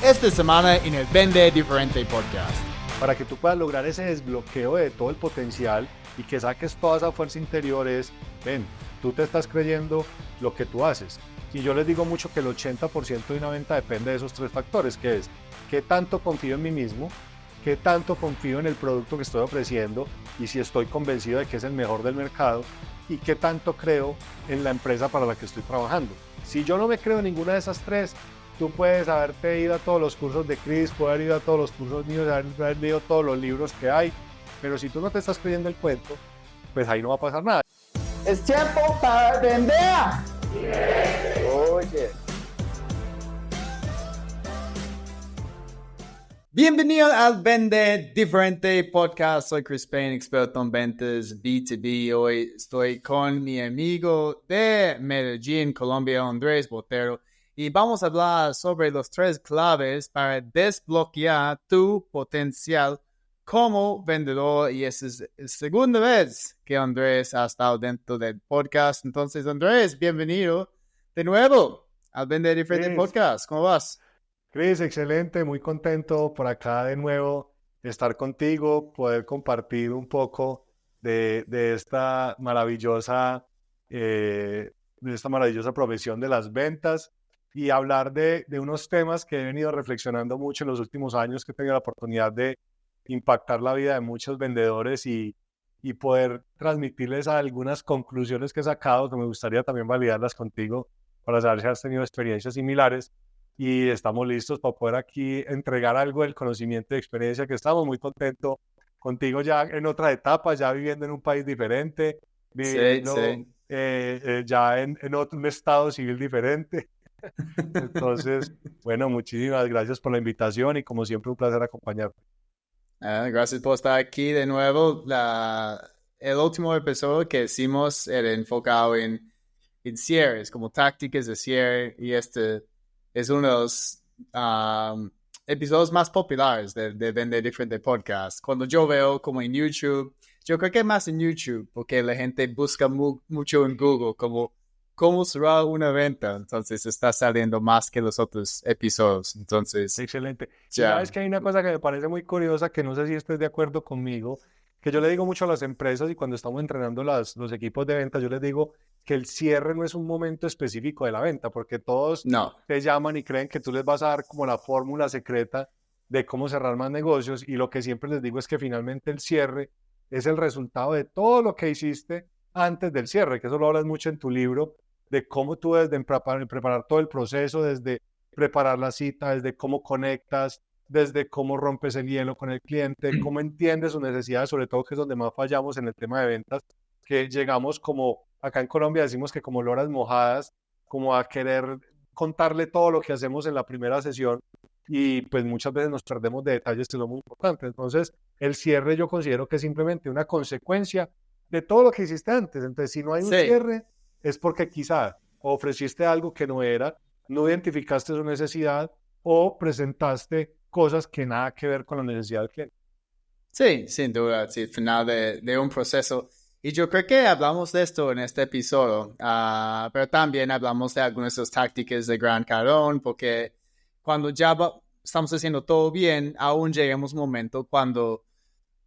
esta semana en el Vende Diferente Podcast. Para que tú puedas lograr ese desbloqueo de todo el potencial y que saques toda esa fuerza interior tú te estás creyendo lo que tú haces. Y yo les digo mucho que el 80% de una venta depende de esos tres factores, que es qué tanto confío en mí mismo, qué tanto confío en el producto que estoy ofreciendo y si estoy convencido de que es el mejor del mercado, y qué tanto creo en la empresa para la que estoy trabajando. Si yo no me creo en ninguna de esas tres, tú puedes haberte ido a todos los cursos de Chris, puedes haber ido a todos los cursos míos, haber leído todos los libros que hay, pero si tú no te estás creyendo el cuento, pues ahí no va a pasar nada. Es tiempo para vender. Oye. Bienvenido al Vende Diferente Podcast. Soy Chris Payne, experto en ventas B2B. Hoy estoy con mi amigo de Medellín, Colombia, Andrés Botero. Y vamos a hablar sobre los tres claves para desbloquear tu potencial como vendedor. Y esa es la segunda vez que Andrés ha estado dentro del podcast. Entonces, Andrés, bienvenido de nuevo al Vende Diferente Podcast. ¿Cómo vas? Chris, excelente, muy contento por acá de nuevo de estar contigo, poder compartir un poco de esta maravillosa profesión de las ventas y hablar de unos temas que he venido reflexionando mucho en los últimos años, que he tenido la oportunidad de impactar la vida de muchos vendedores y poder transmitirles algunas conclusiones que he sacado, que me gustaría también validarlas contigo para saber si has tenido experiencias similares. Y estamos listos para poder aquí entregar algo del conocimiento y experiencia, que estamos muy contentos contigo ya en otra etapa, ya viviendo en un país diferente, viviendo ya en un estado civil diferente. Entonces, bueno, muchísimas gracias por la invitación y como siempre un placer acompañarte. Gracias por estar aquí de nuevo. El último episodio que hicimos era enfocado en cierres, como tácticas de cierre, y este es uno de los episodios más populares de Vender Diferente Podcast. Cuando yo veo como en YouTube, yo creo que más en YouTube, porque la gente busca mucho en Google como cómo cerrar una venta. Entonces está saliendo más que los otros episodios. Entonces, excelente. ya. Y sabes que hay una cosa que me parece muy curiosa, que no sé si estés de acuerdo conmigo, que yo le digo mucho a las empresas y cuando estamos entrenando los equipos de venta, yo les digo que el cierre no es un momento específico de la venta, porque todos te llaman y creen que tú les vas a dar como la fórmula secreta de cómo cerrar más negocios, y lo que siempre les digo es que finalmente el cierre es el resultado de todo lo que hiciste antes del cierre, que eso lo hablas mucho en tu libro, de cómo tú desde preparar todo el proceso, desde preparar la cita, desde cómo conectas, desde cómo rompes el hielo con el cliente, cómo entiendes sus necesidades, sobre todo que es donde más fallamos en el tema de ventas, que llegamos como, acá en Colombia decimos que como loras mojadas, como a querer contarle todo lo que hacemos en la primera sesión, y pues muchas veces nos perdemos de detalles que son muy importantes. Entonces, el cierre yo considero que es simplemente una consecuencia de todo lo que hiciste antes. Entonces, si no hay un cierre, es porque quizá ofreciste algo que no era, no identificaste su necesidad o presentaste cosas que nada que ver con la necesidad del cliente. Sí, sin duda, sí, al final de un proceso. Y yo creo que hablamos de esto en este episodio, pero también hablamos de algunas de las tácticas de Grant Cardone, porque cuando ya estamos haciendo todo bien, aún llegamos a un momento cuando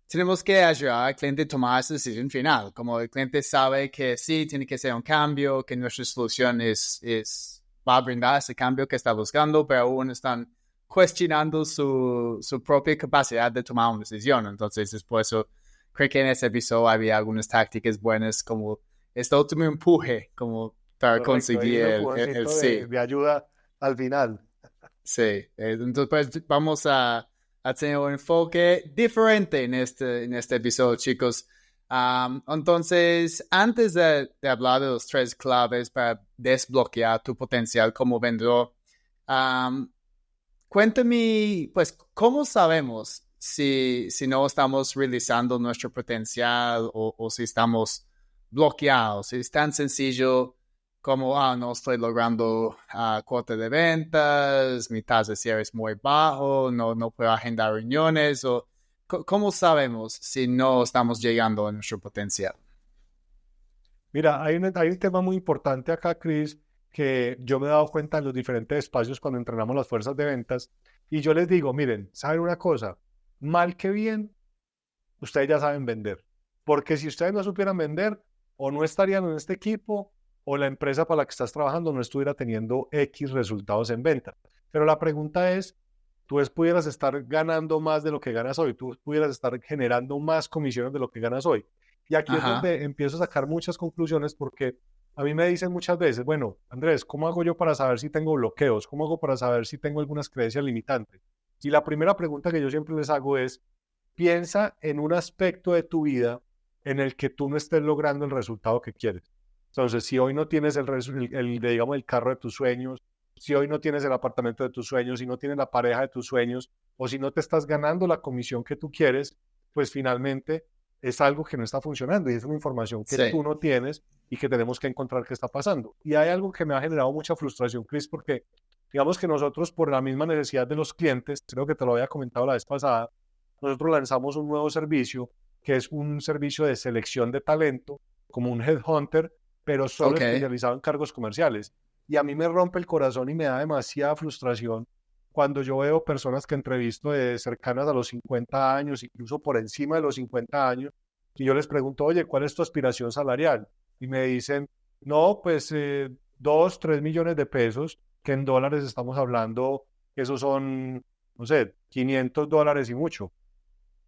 tenemos que ayudar al cliente a tomar esa decisión final. Como el cliente sabe que sí, tiene que ser un cambio, que nuestra solución va a brindar ese cambio que está buscando, pero aún están cuestionando su propia capacidad de tomar una decisión. Entonces, es por eso creo que en ese episodio había algunas tácticas buenas, como este último empuje, como para conseguir el sí. De ayuda al final. Sí, entonces pues, vamos a tener un enfoque diferente en este episodio, chicos. Entonces, antes de hablar de los tres claves para desbloquear tu potencial como vendedor, cuéntame, pues, ¿cómo sabemos si no estamos realizando nuestro potencial o si estamos bloqueados? Es tan sencillo como, no estoy logrando cuota de ventas, mi tasa de cierre es muy bajo, no puedo agendar reuniones, o ¿cómo sabemos si no estamos llegando a nuestro potencial? Mira, hay un tema muy importante acá, Chris, que yo me he dado cuenta en los diferentes espacios cuando entrenamos las fuerzas de ventas, y yo les digo, miren, ¿saben una cosa? Mal que bien, ustedes ya saben vender, porque si ustedes no supieran vender, o no estarían en este equipo, o la empresa para la que estás trabajando no estuviera teniendo X resultados en venta. Pero la pregunta es, tú pudieras estar ganando más de lo que ganas hoy, tú pudieras estar generando más comisiones de lo que ganas hoy. Y aquí es Ajá. donde empiezo a sacar muchas conclusiones porque a mí me dicen muchas veces, bueno, Andrés, ¿cómo hago yo para saber si tengo bloqueos? ¿Cómo hago para saber si tengo algunas creencias limitantes? Y la primera pregunta que yo siempre les hago es, piensa en un aspecto de tu vida en el que tú no estés logrando el resultado que quieres. Entonces, si hoy no tienes digamos, el carro de tus sueños, si hoy no tienes el apartamento de tus sueños, si no tienes la pareja de tus sueños, o si no te estás ganando la comisión que tú quieres, pues finalmente es algo que no está funcionando y es una información que Sí. tú no tienes y que tenemos que encontrar qué está pasando. Y hay algo que me ha generado mucha frustración, Chris, porque digamos que nosotros por la misma necesidad de los clientes, creo que te lo había comentado la vez pasada, nosotros lanzamos un nuevo servicio que es un servicio de selección de talento, como un headhunter, pero solo Ok. especializado en cargos comerciales. Y a mí me rompe el corazón y me da demasiada frustración cuando yo veo personas que entrevisto de cercanas a los 50 años, incluso por encima de los 50 años, y yo les pregunto, oye, ¿cuál es tu aspiración salarial? Y me dicen, no, pues 2, 3 millones de pesos, que en dólares estamos hablando, que esos son, no sé, $500 y mucho.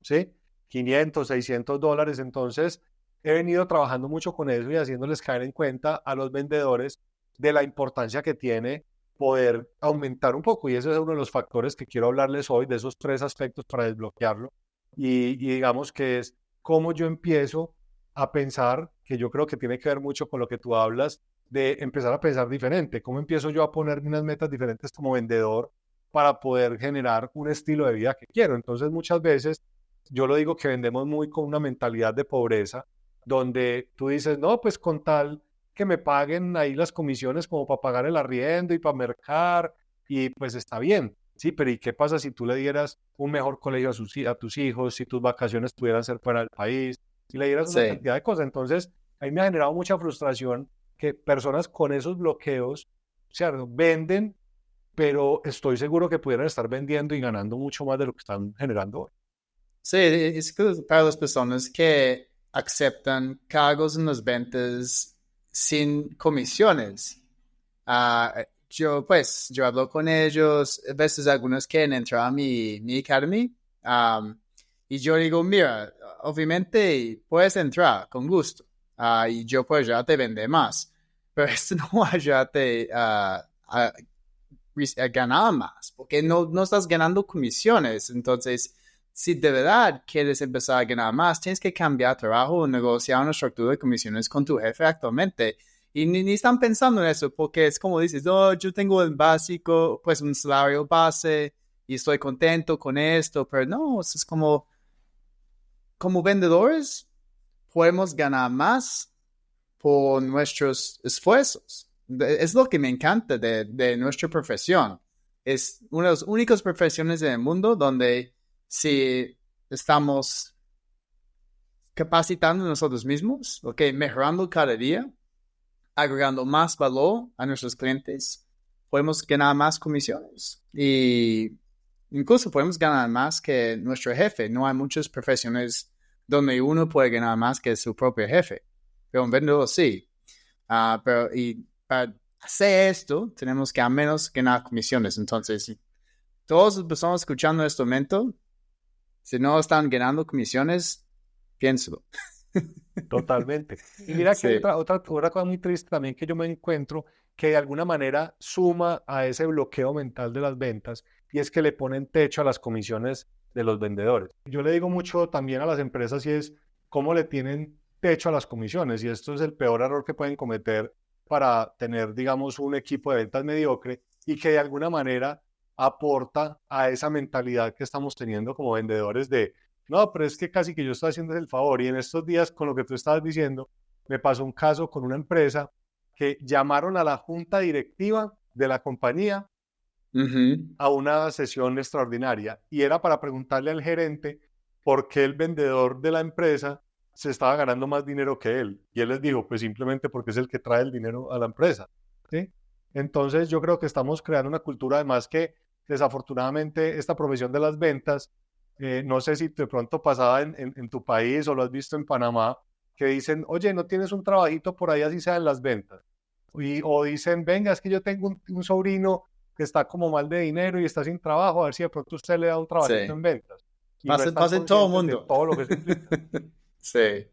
¿Sí? 500, $600. Entonces, he venido trabajando mucho con eso y haciéndoles caer en cuenta a los vendedores de la importancia que tiene poder aumentar un poco. Y ese es uno de los factores que quiero hablarles hoy, de esos 3 aspectos para desbloquearlo. Y digamos que es cómo yo empiezo a pensar, que yo creo que tiene que ver mucho con lo que tú hablas, de empezar a pensar diferente. ¿Cómo empiezo yo a ponerme unas metas diferentes como vendedor para poder generar un estilo de vida que quiero? Entonces, muchas veces yo lo digo que vendemos muy con una mentalidad de pobreza, donde tú dices, no, pues con tal que me paguen ahí las comisiones como para pagar el arriendo y para mercar, y pues está bien, sí, pero ¿y qué pasa si tú le dieras un mejor colegio a tus hijos, si tus vacaciones pudieran ser fuera del país, si le dieras una Sí. cantidad de cosas? Entonces, a mí me ha generado mucha frustración que personas con esos bloqueos, o sea, venden, pero estoy seguro que pudieran estar vendiendo y ganando mucho más de lo que están generando hoy. Sí, es que para las personas que aceptan cargos en las ventas sin comisiones. Yo hablo con ellos, a veces algunos quieren entrar a mi academy, y yo digo, mira, obviamente puedes entrar con gusto, y yo puedo ayudarte a vender más, pero esto no va a ayudarte a ganar más, porque no estás ganando comisiones. Entonces, si de verdad quieres empezar a ganar más, tienes que cambiar trabajo o negociar una estructura de comisiones con tu jefe actualmente. Y ni están pensando en eso, porque es como dices, no, yo tengo el básico, pues un salario base y estoy contento con esto, pero no, es como vendedores podemos ganar más por nuestros esfuerzos. Es lo que me encanta de nuestra profesión. Es una de las únicas profesiones en el mundo donde si estamos capacitando nosotros mismos, okay, mejorando cada día, agregando más valor a nuestros clientes, podemos ganar más comisiones y incluso podemos ganar más que nuestro jefe. No hay muchas profesiones donde uno puede ganar más que su propio jefe, pero un vendedor sí. Pero y para hacer esto, tenemos que al menos ganar comisiones. Entonces, si todas las personas escuchando este momento, si no están ganando comisiones, piénselo. Totalmente. Y mira que hay Sí. otra cosa muy triste también que yo me encuentro que de alguna manera suma a ese bloqueo mental de las ventas y es que le ponen techo a las comisiones de los vendedores. Yo le digo mucho también a las empresas y es cómo le tienen techo a las comisiones y esto es el peor error que pueden cometer para tener, digamos, un equipo de ventas mediocre y que de alguna manera aporta a esa mentalidad que estamos teniendo como vendedores de no, pero es que casi que yo estoy haciendo el favor. Y en estos días, con lo que tú estabas diciendo, me pasó un caso con una empresa que llamaron a la junta directiva de la compañía Uh-huh. a una sesión extraordinaria y era para preguntarle al gerente por qué el vendedor de la empresa se estaba ganando más dinero que él. Y él les dijo, pues simplemente porque es el que trae el dinero a la empresa. ¿Sí? Entonces yo creo que estamos creando una cultura, además que desafortunadamente esta profesión de las ventas, no sé si de pronto pasaba en tu país o lo has visto en Panamá, que dicen, oye, ¿no tienes un trabajito por ahí así sea en las ventas? O dicen, venga, es que yo tengo un sobrino que está como mal de dinero y está sin trabajo, a ver si de pronto usted le da un trabajito Sí. en ventas. Y no Pasa, están pasa en todo el conscientes de mundo. todo lo que eso implica. Sí.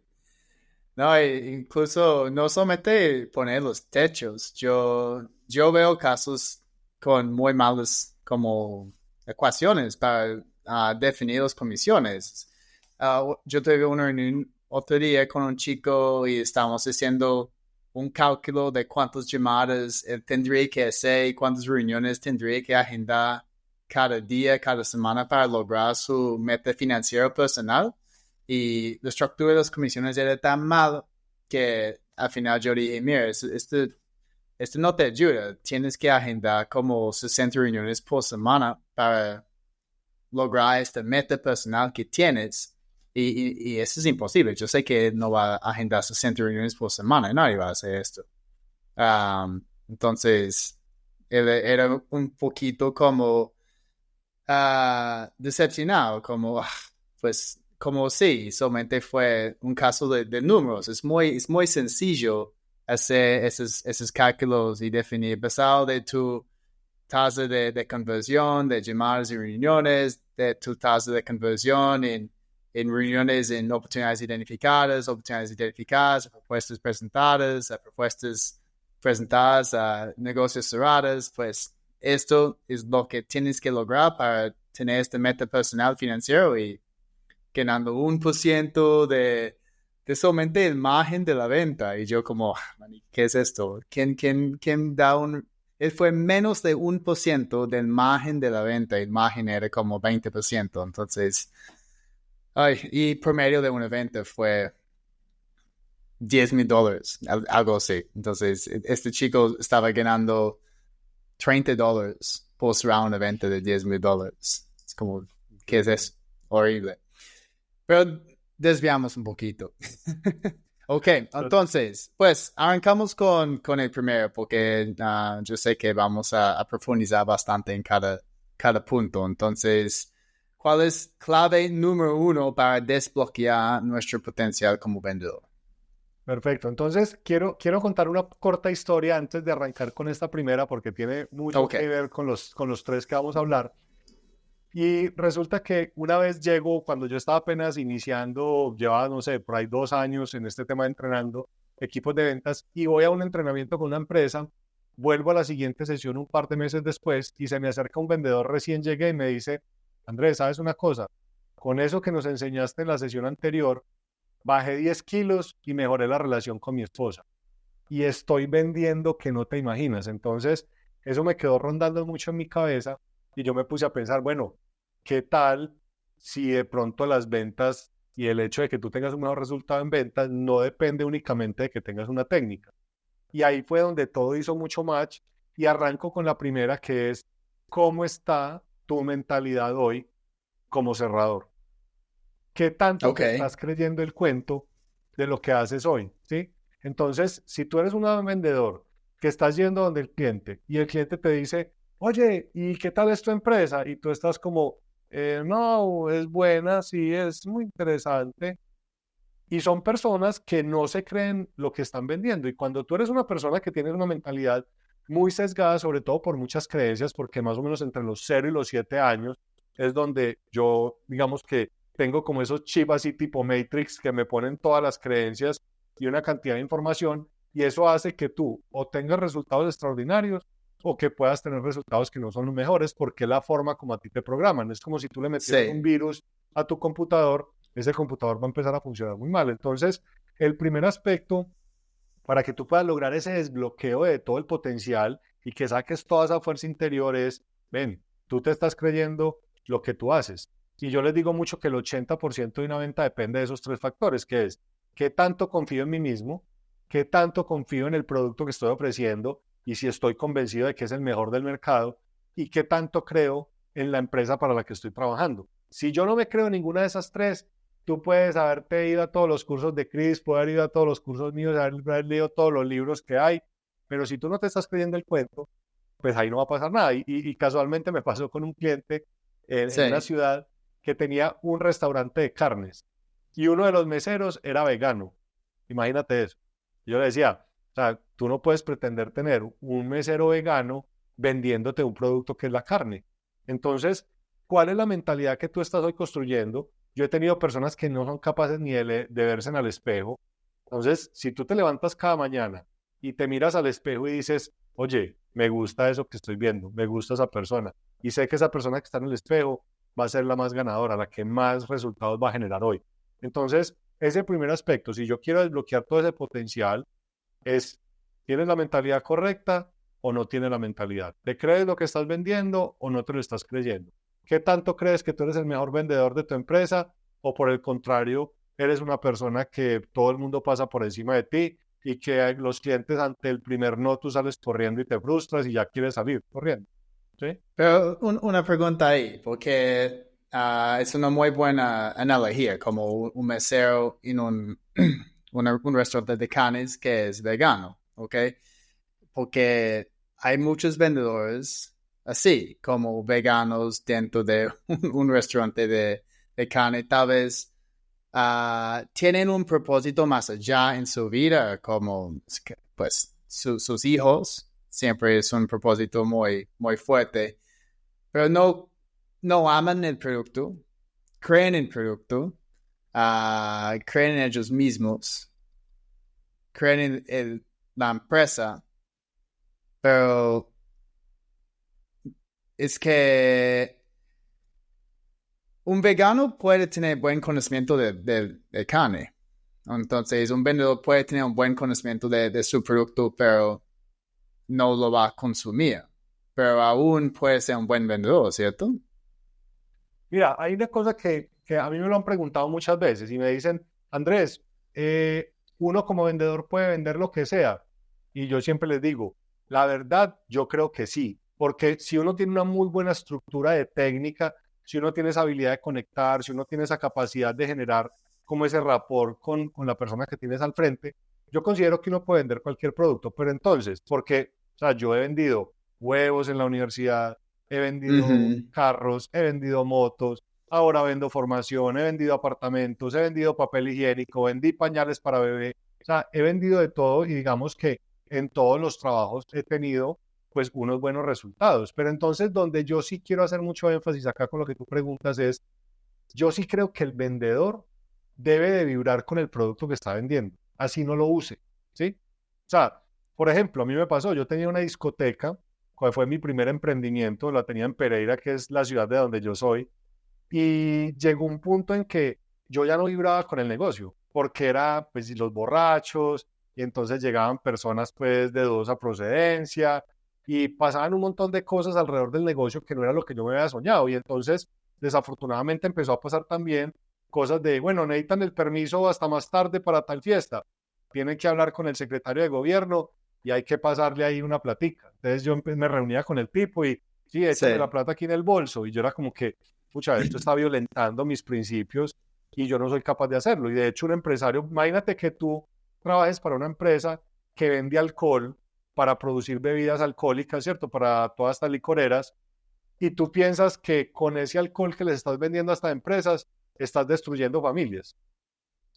No, incluso no solamente poner los techos. Yo veo casos con muy malas como ecuaciones para definir las comisiones. Yo tuve una reunión otro día con un chico y estábamos haciendo un cálculo de cuántas llamadas él tendría que hacer y cuántas reuniones tendría que agendar cada día, cada semana para lograr su meta financiera personal. Y la estructura de las comisiones era tan mal que al final yo dije, mira, esto no te ayuda. Tienes que agendar como 60 reuniones por semana para lograr esta meta personal que tienes. Y eso es imposible. Yo sé que no va a agendar 60 reuniones por semana. Nadie va a hacer esto. Entonces, era un poquito como decepcionado, como, pues, como sí, solamente fue un caso de números. Es muy sencillo hacer esos cálculos y definir, basado de tu tasa de conversión, de llamadas y reuniones, de tu tasa de conversión en reuniones, en oportunidades identificadas, propuestas presentadas, propuestas presentadas a negocios cerrados, pues esto es lo que tienes que lograr para tener este meta personal financiero y ganando 1% de solamente el margen de la venta. Y yo como, ¿qué es esto? ¿Quién da un...? Él fue menos de 1% del margen de la venta. El margen era como 20%. Entonces, y promedio de una venta fue $10,000, algo así. Entonces, este chico estaba ganando $30 por cerrar una venta de $10,000. Es como, ¿qué es eso? Horrible. Pero desviamos un poquito. Ok, entonces, pues arrancamos con el primero, porque yo sé que vamos a profundizar bastante en cada punto. Entonces, ¿cuál es clave número 1 para desbloquear nuestro potencial como vendedor? Perfecto. Entonces, quiero contar una corta historia antes de arrancar con esta primera, porque tiene mucho Ok. que ver con los tres que vamos a hablar. Y resulta que una vez llego, cuando yo estaba apenas iniciando, llevaba, no sé, por ahí 2 años en este tema de entrenando equipos de ventas, y voy a un entrenamiento con una empresa, vuelvo a la siguiente sesión un par de meses después y se me acerca un vendedor recién llegué y me dice, Andrés, ¿sabes una cosa? Con eso que nos enseñaste en la sesión anterior, bajé 10 kilos y mejoré la relación con mi esposa. Y estoy vendiendo que no te imaginas. Entonces, eso me quedó rondando mucho en mi cabeza y yo me puse a pensar, bueno, ¿qué tal si de pronto las ventas y el hecho de que tú tengas un mejor resultado en ventas no depende únicamente de que tengas una técnica? Y ahí fue donde todo hizo mucho match y arranco con la primera que es, ¿cómo está tu mentalidad hoy como cerrador? ¿Qué tanto Ok. te estás creyendo el cuento de lo que haces hoy? ¿Sí? Entonces, si tú eres un vendedor que estás yendo donde el cliente y el cliente te dice, oye, ¿y qué tal es tu empresa? Y tú estás como, no, es buena, sí, es muy interesante. Y son personas que no se creen lo que están vendiendo. Y cuando tú eres una persona que tiene una mentalidad muy sesgada, sobre todo por muchas creencias, porque más o menos entre los 0 y los 7 años es donde yo, digamos que tengo como esos chips así tipo Matrix que me ponen todas las creencias y una cantidad de información, y eso hace que tú o tengas resultados extraordinarios o que puedas tener resultados que no son los mejores, porque es la forma como a ti te programan. Es como si tú le metieras un Sí. virus a tu computador, ese computador va a empezar a funcionar muy mal. Entonces, el primer aspecto para que tú puedas lograr ese desbloqueo de todo el potencial y que saques toda esa fuerza interior es, ven, tú te estás creyendo lo que tú haces. Y yo les digo mucho que el 80% de una venta depende de esos tres factores, que es qué tanto confío en mí mismo, qué tanto confío en el producto que estoy ofreciendo y si estoy convencido de que es el mejor del mercado y qué tanto creo en la empresa para la que estoy trabajando. Si yo no me creo en ninguna de esas tres, tú puedes haberte ido a todos los cursos de Chris, poder haber ido a todos los cursos míos, haber leído todos los libros que hay, Pero si tú no te estás creyendo el cuento, pues ahí no va a pasar nada. Y casualmente me pasó con un cliente en una Sí. ciudad que tenía un restaurante de carnes y uno de los meseros era vegano. Imagínate eso. Yo le decía, o sea, tú no puedes pretender tener un mesero vegano vendiéndote un producto que es la carne. Entonces, ¿cuál es la mentalidad que tú estás hoy construyendo? Yo he tenido personas que no son capaces ni de verse en el espejo. Entonces, si tú te levantas cada mañana y te miras al espejo y dices, oye, me gusta eso que estoy viendo, me gusta esa persona, y sé que esa persona que está en el espejo va a ser la más ganadora, la que más resultados va a generar hoy. Entonces, ese primer aspecto, si yo quiero desbloquear todo ese potencial, es, ¿tienes la mentalidad correcta o no tienes la mentalidad? ¿Te crees lo que estás vendiendo o no te lo estás creyendo? ¿Qué tanto crees que tú eres el mejor vendedor de tu empresa o por el contrario, eres una persona que todo el mundo pasa por encima de ti y que los clientes ante el primer no tú sales corriendo y te frustras y ya quieres salir corriendo? ¿Sí? Pero una pregunta ahí, porque es una muy buena analogía, como un mesero en un restaurante de carnes que es vegano, ¿ok? Porque hay muchos vendedores así, como veganos dentro de un restaurante de carne, tal vez tienen un propósito más allá en su vida, como pues sus hijos, siempre es un propósito muy, muy fuerte, pero no aman el producto, creen en el producto, creen en ellos mismos, creen en la empresa, pero es que un vegano puede tener buen conocimiento de carne. Entonces, un vendedor puede tener un buen conocimiento de su producto, pero no lo va a consumir. Pero aún puede ser un buen vendedor, ¿cierto? Mira, hay una cosa que a mí me lo han preguntado muchas veces y me dicen, Andrés, uno como vendedor puede vender lo que sea. Y yo siempre les digo, la verdad, yo creo que sí, porque si uno tiene una muy buena estructura de técnica, si uno tiene esa habilidad de conectar, si uno tiene esa capacidad de generar como ese rapport con la persona que tienes al frente, yo considero que uno puede vender cualquier producto. Pero entonces, porque, o sea, yo he vendido huevos en la universidad, he vendido Ujú. carros, he vendido motos, ahora vendo formación, he vendido apartamentos, he vendido papel higiénico, vendí pañales para bebé, o sea, he vendido de todo y digamos que en todos los trabajos he tenido pues unos buenos resultados. Pero entonces donde yo sí quiero hacer mucho énfasis acá con lo que tú preguntas es, yo sí creo que el vendedor debe de vibrar con el producto que está vendiendo, así no lo use, ¿sí? O sea, por ejemplo, a mí me pasó, yo tenía una discoteca, cuál fue mi primer emprendimiento, la tenía en Pereira, que es la ciudad de donde yo soy, y llegó un punto en que yo ya no vibraba con el negocio, porque era pues los borrachos, y entonces llegaban personas pues de dudosa procedencia, y pasaban un montón de cosas alrededor del negocio que no era lo que yo me había soñado, y entonces desafortunadamente empezó a pasar también cosas de, bueno, necesitan el permiso hasta más tarde para tal fiesta, tienen que hablar con el secretario de gobierno y hay que pasarle ahí una platica. Entonces yo me reunía con el tipo y, sí, échame la Sí. plata aquí en el bolso, y yo era como que, pucha, esto está violentando mis principios y yo no soy capaz de hacerlo. Y de hecho un empresario, imagínate que tú trabajes para una empresa que vende alcohol para producir bebidas alcohólicas, ¿cierto? Para todas estas licoreras, y tú piensas que con ese alcohol que les estás vendiendo a estas empresas, estás destruyendo familias.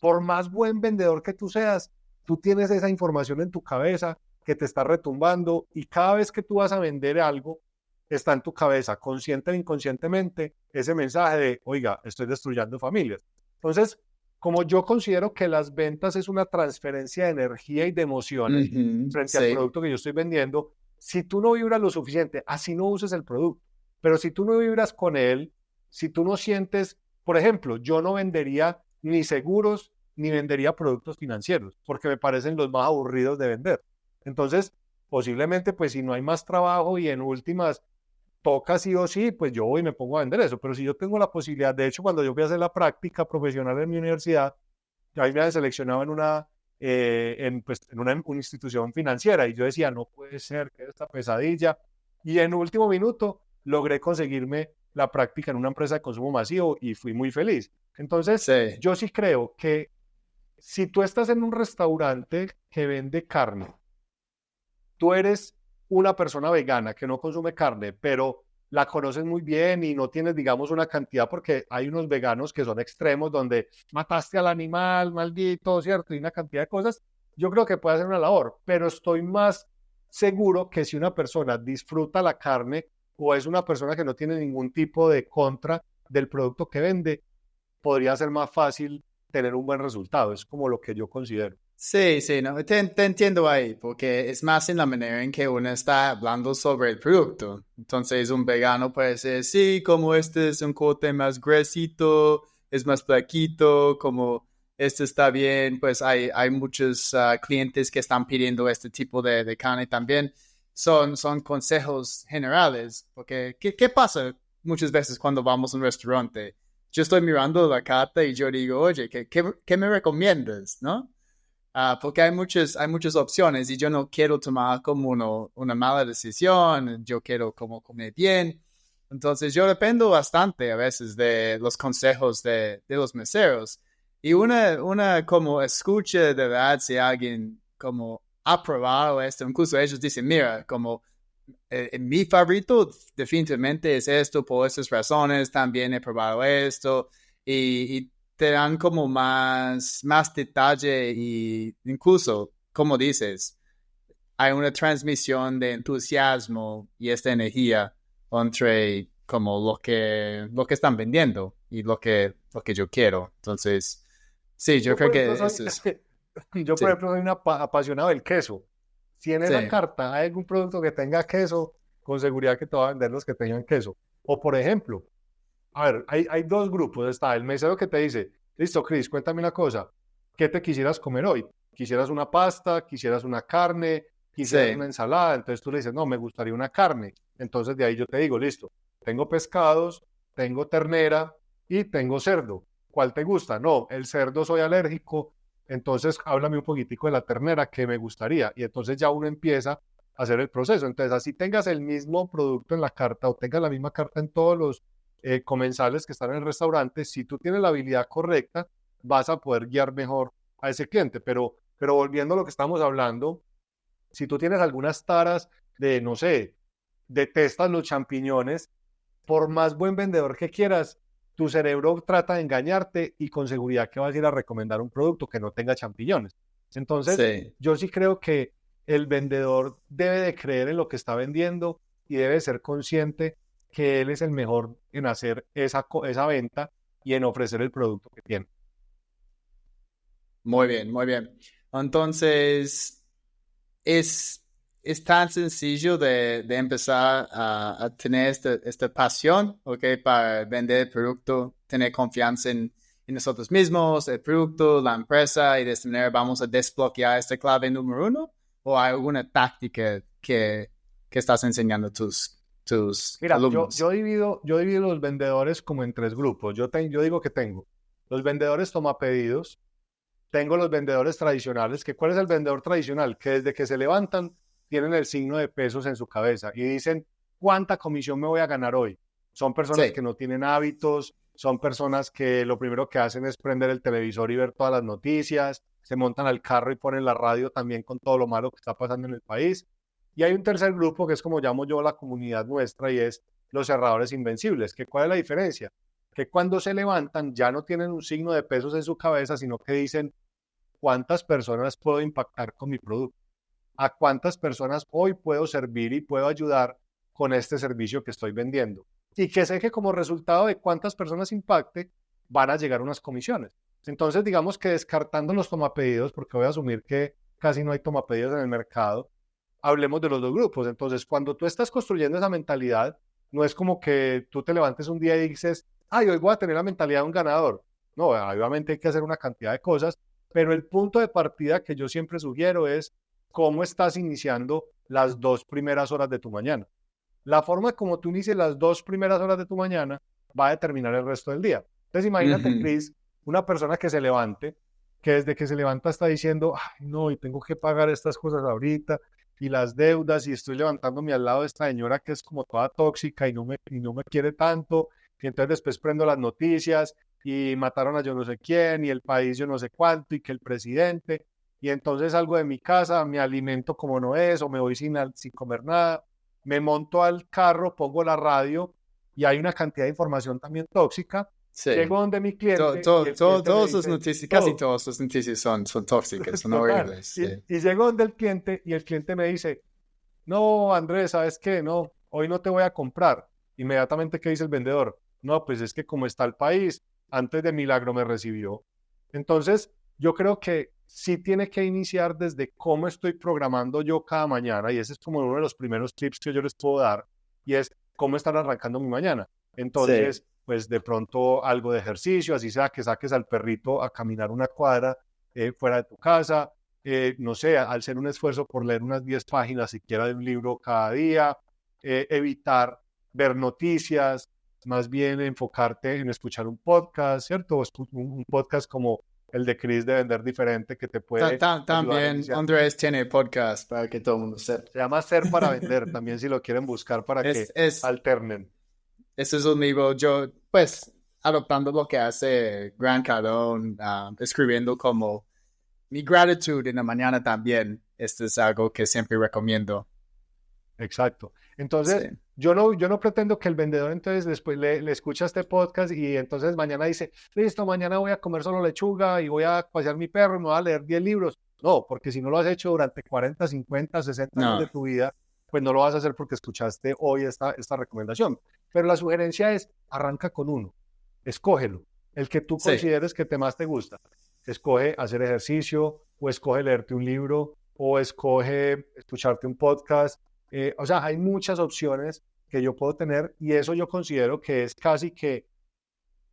Por más buen vendedor que tú seas, tú tienes esa información en tu cabeza que te está retumbando y cada vez que tú vas a vender algo, está en tu cabeza, consciente o inconscientemente, ese mensaje de, oiga, estoy destruyendo familias. Entonces, como yo considero que las ventas es una transferencia de energía y de emociones Ujú. frente al Sí. producto que yo estoy vendiendo, si tú no vibras lo suficiente, así no uses el producto, pero si tú no vibras con él, si tú no sientes, por ejemplo, yo no vendería ni seguros ni vendería productos financieros, porque me parecen los más aburridos de vender. Entonces, posiblemente, pues si no hay más trabajo y en últimas toca sí o sí, pues yo voy y me pongo a vender eso. Pero si yo tengo la posibilidad, de hecho, cuando yo fui a hacer la práctica profesional en mi universidad, ahí me habían seleccionado en una institución financiera y yo decía, no puede ser que esta pesadilla. Y en último minuto logré conseguirme la práctica en una empresa de consumo masivo y fui muy feliz. Entonces, Sí. yo sí creo que si tú estás en un restaurante que vende carne, tú eres una persona vegana que no consume carne, pero la conoces muy bien y no tienes, digamos, una cantidad, porque hay unos veganos que son extremos donde mataste al animal, maldito, ¿cierto? Y una cantidad de cosas. Yo creo que puede hacer una labor, pero estoy más seguro que si una persona disfruta la carne o es una persona que no tiene ningún tipo de contra del producto que vende, podría ser más fácil tener un buen resultado. Es como lo que yo considero. Sí, sí, no, te entiendo ahí, porque es más en la manera en que uno está hablando sobre el producto. Entonces, un vegano puede decir, sí, como este es un corte más gruesito, es más flaquito, como este está bien, pues hay muchos clientes que están pidiendo este tipo de carne también. Son consejos generales, porque ¿qué pasa muchas veces cuando vamos a un restaurante? Yo estoy mirando la carta y yo digo, oye, ¿qué me recomiendas, no? Porque hay muchas opciones y yo no quiero tomar como una mala decisión, yo quiero como comer bien. Entonces yo dependo bastante a veces de los consejos de los meseros. Y una como escucha de verdad si alguien como ha probado esto, incluso ellos dicen, mira, como mi favorito definitivamente es esto por estas razones, también he probado esto y te dan como más detalle y incluso, como dices, hay una transmisión de entusiasmo y esta energía entre como lo que están vendiendo y lo que yo quiero. Entonces, sí, yo Yo, creo por ejemplo, que soy, eso es, yo, por sí, ejemplo, soy un apasionado del queso. Si en esa sí, carta hay algún producto que tenga queso, con seguridad que te va a vender los que tengan queso. O, por ejemplo, a ver, hay dos grupos. Está el mesero que te dice, listo, Chris, cuéntame una cosa. ¿Qué te quisieras comer hoy? ¿Quisieras una pasta? ¿Quisieras una carne? ¿Quisieras una sí, ensalada? Entonces tú le dices, no, me gustaría una carne. Entonces de ahí yo te digo, listo, tengo pescados, tengo ternera y tengo cerdo. ¿Cuál te gusta? No, el cerdo soy alérgico. Entonces háblame un poquitico de la ternera que me gustaría. Y entonces ya uno empieza a hacer el proceso. Entonces así tengas el mismo producto en la carta o tengas la misma carta en todos los comensales que están en el restaurante, si tú tienes la habilidad correcta, vas a poder guiar mejor a ese cliente. Pero volviendo a lo que estamos hablando, si tú tienes algunas taras de, no sé, detestas los champiñones, por más buen vendedor que quieras, tu cerebro trata de engañarte y con seguridad que vas a ir a recomendar un producto que no tenga champiñones. Entonces, sí. yo sí creo que el vendedor debe de creer en lo que está vendiendo y debe ser consciente que él es el mejor en hacer esa venta y en ofrecer el producto que tiene. Muy bien, muy bien. Entonces, es, es tan sencillo de empezar a tener esta pasión, ¿ok? Para vender el producto, tener confianza en nosotros mismos, el producto, la empresa, y de esta manera vamos a desbloquear esta clave número uno. ¿O hay alguna táctica que estás enseñando a tus Mira, alumnos? yo divido los vendedores como en tres grupos. Yo digo que tengo los vendedores tomapedidos, tengo los vendedores tradicionales, que ¿cuál es el vendedor tradicional? Que desde que se levantan tienen el signo de pesos en su cabeza y dicen, ¿cuánta comisión me voy a ganar hoy? Son personas Sí. que no tienen hábitos, son personas que lo primero que hacen es prender el televisor y ver todas las noticias, se montan al carro y ponen la radio también con todo lo malo que está pasando en el país. Y hay un tercer grupo que es como llamo yo la comunidad nuestra y es los cerradores invencibles. ¿Que cuál es la diferencia? Que cuando se levantan ya no tienen un signo de pesos en su cabeza, sino que dicen, ¿cuántas personas puedo impactar con mi producto? ¿A cuántas personas hoy puedo servir y puedo ayudar con este servicio que estoy vendiendo? Y que sé que como resultado de cuántas personas impacte, van a llegar unas comisiones. Entonces, digamos que descartando los tomapedidos, porque voy a asumir que casi no hay tomapedidos en el mercado, hablemos de los dos grupos. Entonces, cuando tú estás construyendo esa mentalidad, no es como que tú te levantes un día y dices, ay, hoy voy a tener la mentalidad de un ganador. No, obviamente hay que hacer una cantidad de cosas, pero el punto de partida que yo siempre sugiero es cómo estás iniciando las 2 primeras horas de tu mañana. La forma como tú inicies las 2 primeras horas de tu mañana va a determinar el resto del día. Entonces, imagínate, Ujú. Cris, una persona que se levante, que desde que se levanta está diciendo, ay, no, y tengo que pagar estas cosas ahorita, y las deudas, y estoy levantándome al lado de esta señora que es como toda tóxica y no me quiere tanto, y entonces después prendo las noticias y mataron a yo no sé quién, y el país yo no sé cuánto, y que el presidente. y entonces salgo de mi casa, me alimento como no es, o me voy sin comer nada, me monto al carro, pongo la radio y hay una cantidad de información también tóxica. Sí. Llego donde mi cliente y el cliente me Todas sus dice, noticias, todo. casi todas sus noticias son tóxicas, son Total. horribles. Sí. Y llego donde el cliente y el cliente me dice, no, Andrés, ¿sabes qué? No, hoy no te voy a comprar. Inmediatamente, ¿qué dice el vendedor? No, pues es que como está el país, antes de milagro me recibió. Entonces, yo creo que sí tiene que iniciar desde cómo estoy programando yo cada mañana, y ese es como uno de los primeros tips que yo les puedo dar, y es cómo estar arrancando mi mañana. Entonces, pues de pronto algo de ejercicio, así sea que saques al perrito a caminar una cuadra fuera de tu casa, no sé, al hacer un esfuerzo por leer unas 10 páginas siquiera de un libro cada día, evitar ver noticias, más bien enfocarte en escuchar un podcast, ¿cierto? Un podcast como el de Chris de Vender Diferente que te puede ayudar a También iniciar. Andrés tiene podcast para que todo el mundo sepa. Se llama Ser para Vender, también si lo quieren buscar para que alternen. Ese es un libro, yo, pues, adoptando lo que hace Grant Cardone, escribiendo como mi gratitud en la mañana también. Esto es algo que siempre recomiendo. Exacto. Entonces, Sí. yo no pretendo que el vendedor entonces después le escucha este podcast y entonces mañana dice, listo, mañana voy a comer solo lechuga y voy a pasear mi perro y me voy a leer 10 libros. No, porque si no lo has hecho durante 40, 50, 60 años de tu vida, pues no lo vas a hacer porque escuchaste hoy esta recomendación. Pero la sugerencia es, arranca con uno, escógelo, el que tú consideres que más te gusta. Escoge hacer ejercicio, o escoge leerte un libro, o escoge escucharte un podcast. O sea, hay muchas opciones que yo puedo tener y eso yo considero que es casi que,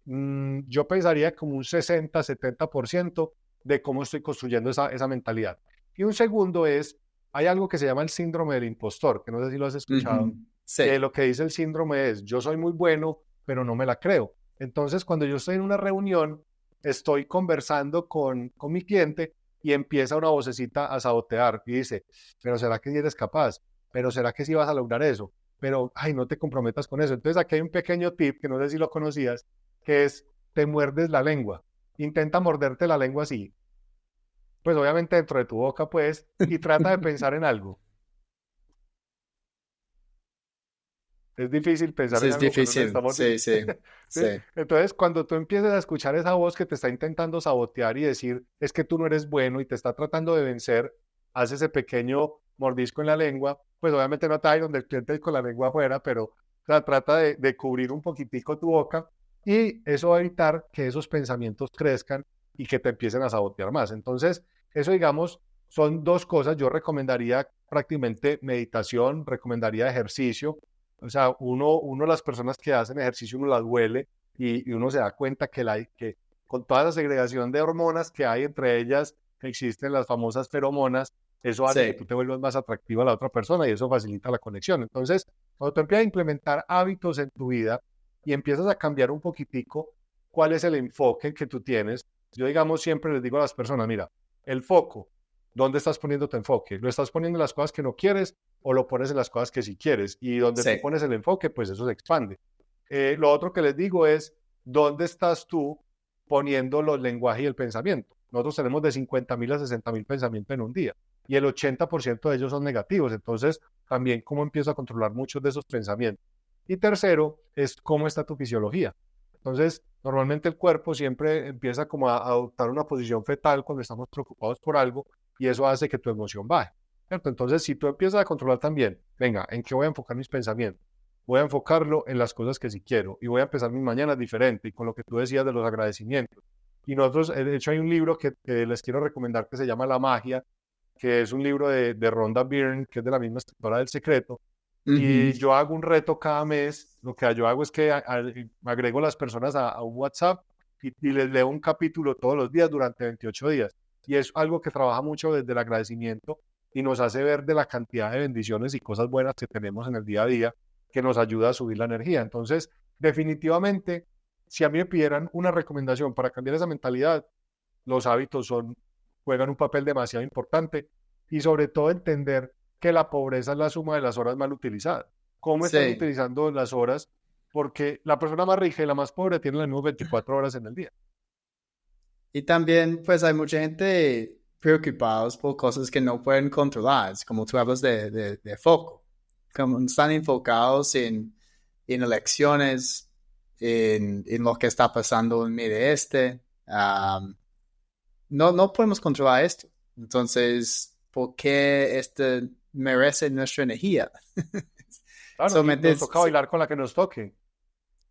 yo pensaría como un 60-70% de cómo estoy construyendo esa mentalidad. Y un segundo es, hay algo que se llama el síndrome del impostor, que no sé si lo has escuchado, que lo que dice el síndrome es, yo soy muy bueno, pero no me la creo. Entonces, cuando yo estoy en una reunión, estoy conversando con mi cliente y empieza una vocecita a sabotear y dice, pero ¿será que sí eres capaz? Pero ¿será que sí vas a lograr eso? Pero, ay, no te comprometas con eso. Entonces aquí hay un pequeño tip que no sé si lo conocías, que es, te muerdes la lengua. Intenta morderte la lengua así. Pues obviamente dentro de tu boca, pues, y trata de pensar en algo. Es difícil pensar en Es algo difícil. estamos Sí. ¿sí? Entonces, cuando tú empieces a escuchar esa voz que te está intentando sabotear y decir, es que tú no eres bueno y te está tratando de vencer, haz ese pequeño mordisco en la lengua, pues obviamente no te hay donde el cliente con la lengua afuera, pero o sea, trata de cubrir un poquitico tu boca y eso va a evitar que esos pensamientos crezcan y que te empiecen a sabotear más. Entonces, eso digamos, son dos cosas. Yo recomendaría prácticamente meditación, recomendaría ejercicio. O sea, uno de las personas que hacen ejercicio, uno las huele y uno se da cuenta que con toda la segregación de hormonas que hay, entre ellas existen las famosas feromonas, eso hace que tú te vuelvas más atractivo a la otra persona y eso facilita la conexión. Entonces, cuando tú empiezas a implementar hábitos en tu vida y empiezas a cambiar un poquitico cuál es el enfoque que tú tienes, yo digamos siempre les digo a las personas, mira, el foco, ¿dónde estás poniendo tu enfoque? ¿Lo estás poniendo en las cosas que no quieres o lo pones en las cosas que sí quieres? Y donde tú pones el enfoque, pues eso se expande. Lo otro que les digo es, ¿dónde estás tú poniendo los lenguajes y el pensamiento? Nosotros tenemos de 50.000 a 60.000 pensamientos en un día y el 80% de ellos son negativos. Entonces, también cómo empiezo a controlar muchos de esos pensamientos. Y tercero, es cómo está tu fisiología. Entonces, normalmente el cuerpo siempre empieza como a adoptar una posición fetal cuando estamos preocupados por algo y eso hace que tu emoción baje, ¿cierto? Entonces, si tú empiezas a controlar también, venga, ¿en qué voy a enfocar mis pensamientos? Voy a enfocarlo en las cosas que sí quiero y voy a empezar mis mañanas diferente y con lo que tú decías de los agradecimientos. Y nosotros, de hecho, hay un libro que les quiero recomendar que se llama La Magia, que es un libro de Rhonda Byrne, que es de la misma escritora del Secreto. Y yo hago un reto cada mes. Lo que yo hago es que agrego a las personas a un WhatsApp y les leo un capítulo todos los días durante 28 días. Y es algo que trabaja mucho desde el agradecimiento y nos hace ver de la cantidad de bendiciones y cosas buenas que tenemos en el día a día, que nos ayuda a subir la energía. Entonces, definitivamente, si a mí me pidieran una recomendación para cambiar esa mentalidad, los hábitos juegan un papel demasiado importante y sobre todo entender que la pobreza es la suma de las horas mal utilizadas. ¿Cómo estás utilizando las horas? Porque la persona más rica y la más pobre tienen las mismas 24 horas en el día. Y también, pues hay mucha gente preocupados por cosas que no pueden controlar, como tú hablas de foco, como están enfocados en elecciones, en lo que está pasando en Medio Este. No podemos controlar esto. Entonces, ¿por qué este merece nuestra energía? Claro, y Solamente nos toca bailar con la que nos toque.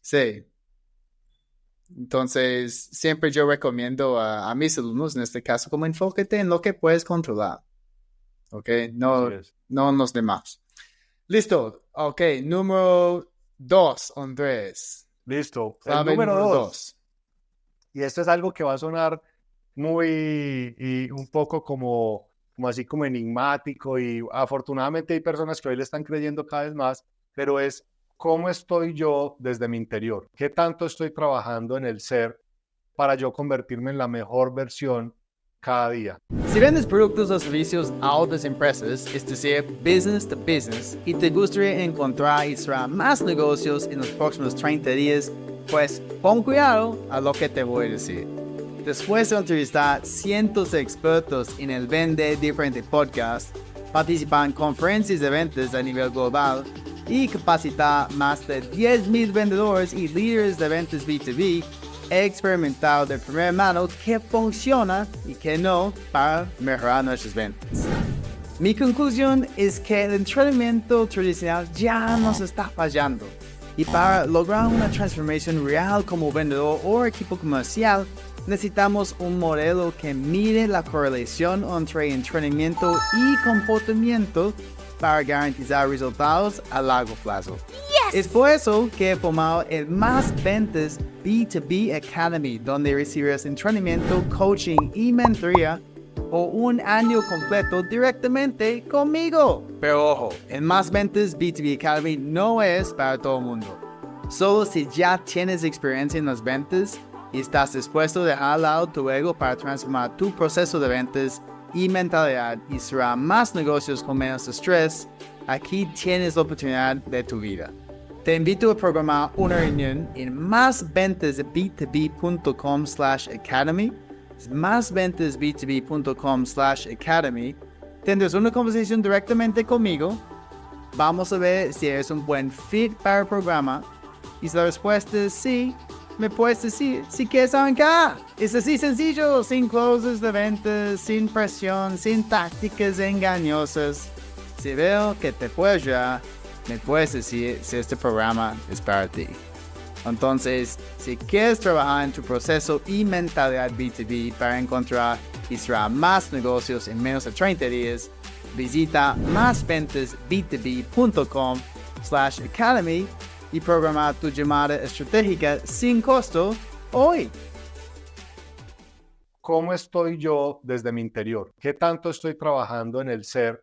sí. Entonces, siempre yo recomiendo a mis alumnos, en este caso, como enfócate en lo que puedes controlar. ¿Ok? Así es. No en los demás. Listo. Ok, número 2, Andrés. Listo. El Clave número número 2. 2. Y esto es algo que va a sonar muy y un poco como así como enigmático y afortunadamente hay personas que hoy le están creyendo cada vez más, pero es cómo estoy yo desde mi interior, qué tanto estoy trabajando en el ser para yo convertirme en la mejor versión cada día. Si vendes productos o servicios a otras empresas, es decir, business to business, y te gustaría encontrar y cerrar más negocios en los próximos 30 días, pues pon cuidado a lo que te voy a decir. Después de entrevistar cientos de expertos en el Vende Diferente podcast, participar en conferencias de ventas a nivel global y capacitar más de 10,000 vendedores y líderes de ventas B2B, he experimentado de primera mano qué funciona y qué no para mejorar nuestras ventas. Mi conclusión es que el entrenamiento tradicional ya nos está fallando. Y para lograr una transformación real como vendedor o equipo comercial, necesitamos un modelo que mide la correlación entre entrenamiento y comportamiento para garantizar resultados a largo plazo. Es por eso que he formado el Más Ventas B2B Academy, donde recibirás entrenamiento, coaching y mentoría por un año completo directamente conmigo. Pero ojo, el Más Ventas B2B Academy no es para todo el mundo. Solo si ya tienes experiencia en las ventas y estás dispuesto a dejar al lado tu ego para transformar tu proceso de ventas y mentalidad y cerrar más negocios con menos estrés, aquí tienes la oportunidad de tu vida. Te invito a programar una reunión en másventasb2b.com/academy. másventasb2b.com/academy. Tendrás una conversación directamente conmigo. Vamos a ver si eres un buen fit para el programa. Y si la respuesta es sí, me puedes decir si quieres arrancar. Es así sencillo, sin closes de ventas, sin presión, sin tácticas engañosas. Si veo que te puedo ayudar, me puedes decir si este programa es para ti. Entonces, si quieres trabajar en tu proceso y mentalidad B2B para encontrar y cerrar más negocios en menos de 30 días, visita másventasb2b.com/academy y programa tu llamada estratégica sin costo hoy. ¿Cómo estoy yo desde mi interior? ¿Qué tanto estoy trabajando en el ser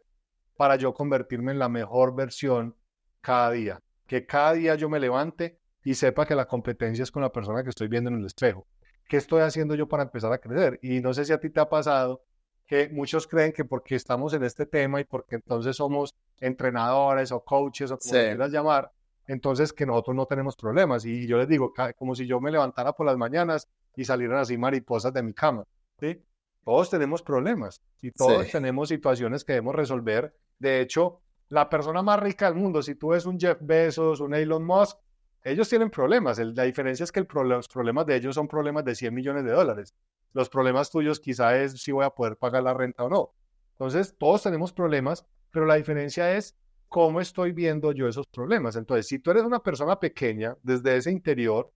para yo convertirme en la mejor versión cada día? Que cada día yo me levante y sepa que la competencia es con la persona que estoy viendo en el espejo. ¿Qué estoy haciendo yo para empezar a crecer? Y no sé si a ti te ha pasado que muchos creen que porque estamos en este tema y porque entonces somos entrenadores o coaches o como lo quieras llamar, entonces que nosotros no tenemos problemas. Y yo les digo, como si yo me levantara por las mañanas y salieran así mariposas de mi cama, ¿sí? Todos tenemos problemas y todos tenemos situaciones que debemos resolver. De hecho, la persona más rica del mundo, si tú ves un Jeff Bezos, un Elon Musk, ellos tienen problemas. La diferencia es que los problemas de ellos son problemas de 100 millones de dólares. Los problemas tuyos quizá es si voy a poder pagar la renta o no. Entonces, todos tenemos problemas, pero la diferencia es cómo estoy viendo yo esos problemas. Entonces, si tú eres una persona pequeña, desde ese interior,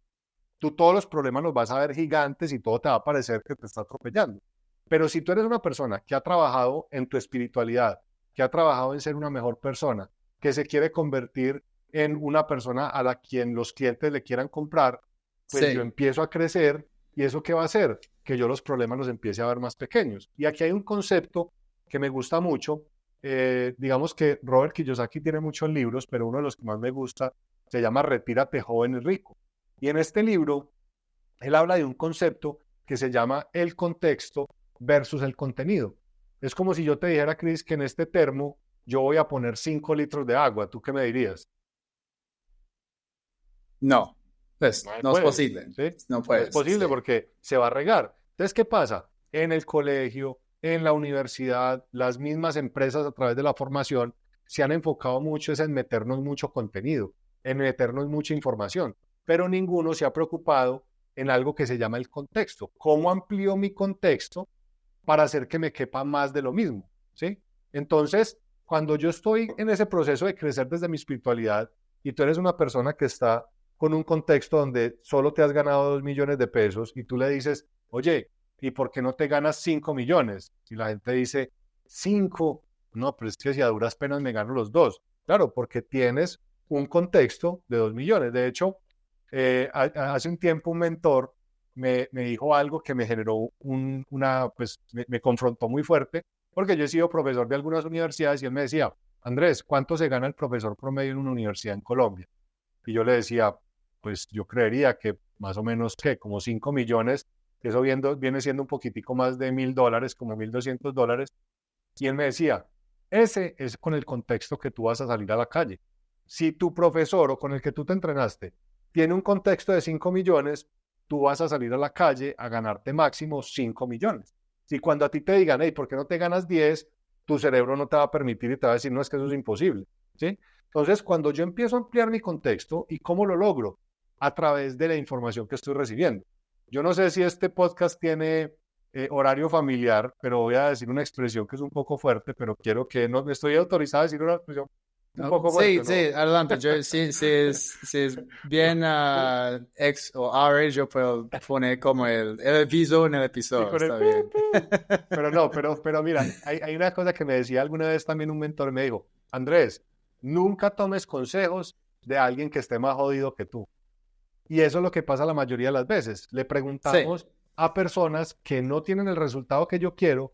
tú todos los problemas los vas a ver gigantes y todo te va a parecer que te está atropellando. Pero si tú eres una persona que ha trabajado en tu espiritualidad, que ha trabajado en ser una mejor persona, que se quiere convertir en una persona a la quien los clientes le quieran comprar, pues yo empiezo a crecer y ¿eso qué va a hacer? Que yo los problemas los empiece a ver más pequeños. Y aquí hay un concepto que me gusta mucho. Digamos que Robert Kiyosaki tiene muchos libros, pero uno de los que más me gusta se llama Retírate joven y rico. Y en este libro, él habla de un concepto que se llama el contexto versus el contenido. Es como si yo te dijera, Chris, que en este termo yo voy a poner 5 litros de agua. ¿Tú qué me dirías? No, pues no es posible. ¿Sí? No puedes. No es posible porque se va a regar. Entonces, ¿qué pasa? En el colegio, en la universidad, las mismas empresas a través de la formación se han enfocado mucho es en meternos mucho contenido, en meternos mucha información, pero ninguno se ha preocupado en algo que se llama el contexto. ¿Cómo amplío mi contexto para hacer que me quepa más de lo mismo? ¿Sí? Entonces, cuando yo estoy en ese proceso de crecer desde mi espiritualidad y tú eres una persona que está con un contexto donde solo te has ganado 2 millones de pesos y tú le dices, oye, ¿y por qué no te ganas 5 millones? Y la gente dice, 5, no, pero es que si a duras penas me gano los 2. Claro, porque tienes un contexto de 2 millones. De hecho, hace un tiempo un mentor me dijo algo que me generó pues me confrontó muy fuerte, porque yo he sido profesor de algunas universidades y él me decía, Andrés, ¿cuánto se gana el profesor promedio en una universidad en Colombia? Y yo le decía, pues yo creería que más o menos que como 5 millones, que eso viene siendo un poquitico más de $1,000, como $1,200. Y él me decía, ese es con el contexto que tú vas a salir a la calle. Si tu profesor o con el que tú te entrenaste tiene un contexto de 5 millones, tú vas a salir a la calle a ganarte máximo 5 millones. Si cuando a ti te digan, hey, ¿por qué no te ganas 10? Tu cerebro no te va a permitir y te va a decir, no, es que eso es imposible. ¿Sí? Entonces, cuando yo empiezo a ampliar mi contexto, ¿y cómo lo logro? A través de la información que estoy recibiendo. Yo no sé si este podcast tiene horario familiar, pero voy a decir una expresión que es un poco fuerte, pero quiero que no me estoy autorizado a decir una expresión un poco fuerte, Sí, ¿no? sí, adelante. Yo, si es bien X o R, yo puedo poner como el aviso en el Y episodio. con el Está bien. Pero no, pero mira, hay una cosa que me decía alguna vez también un mentor, me dijo, Andrés, nunca tomes consejos de alguien que esté más jodido que tú. Y eso es lo que pasa la mayoría de las veces. Le Sí, preguntamos a personas que no tienen el resultado que yo quiero,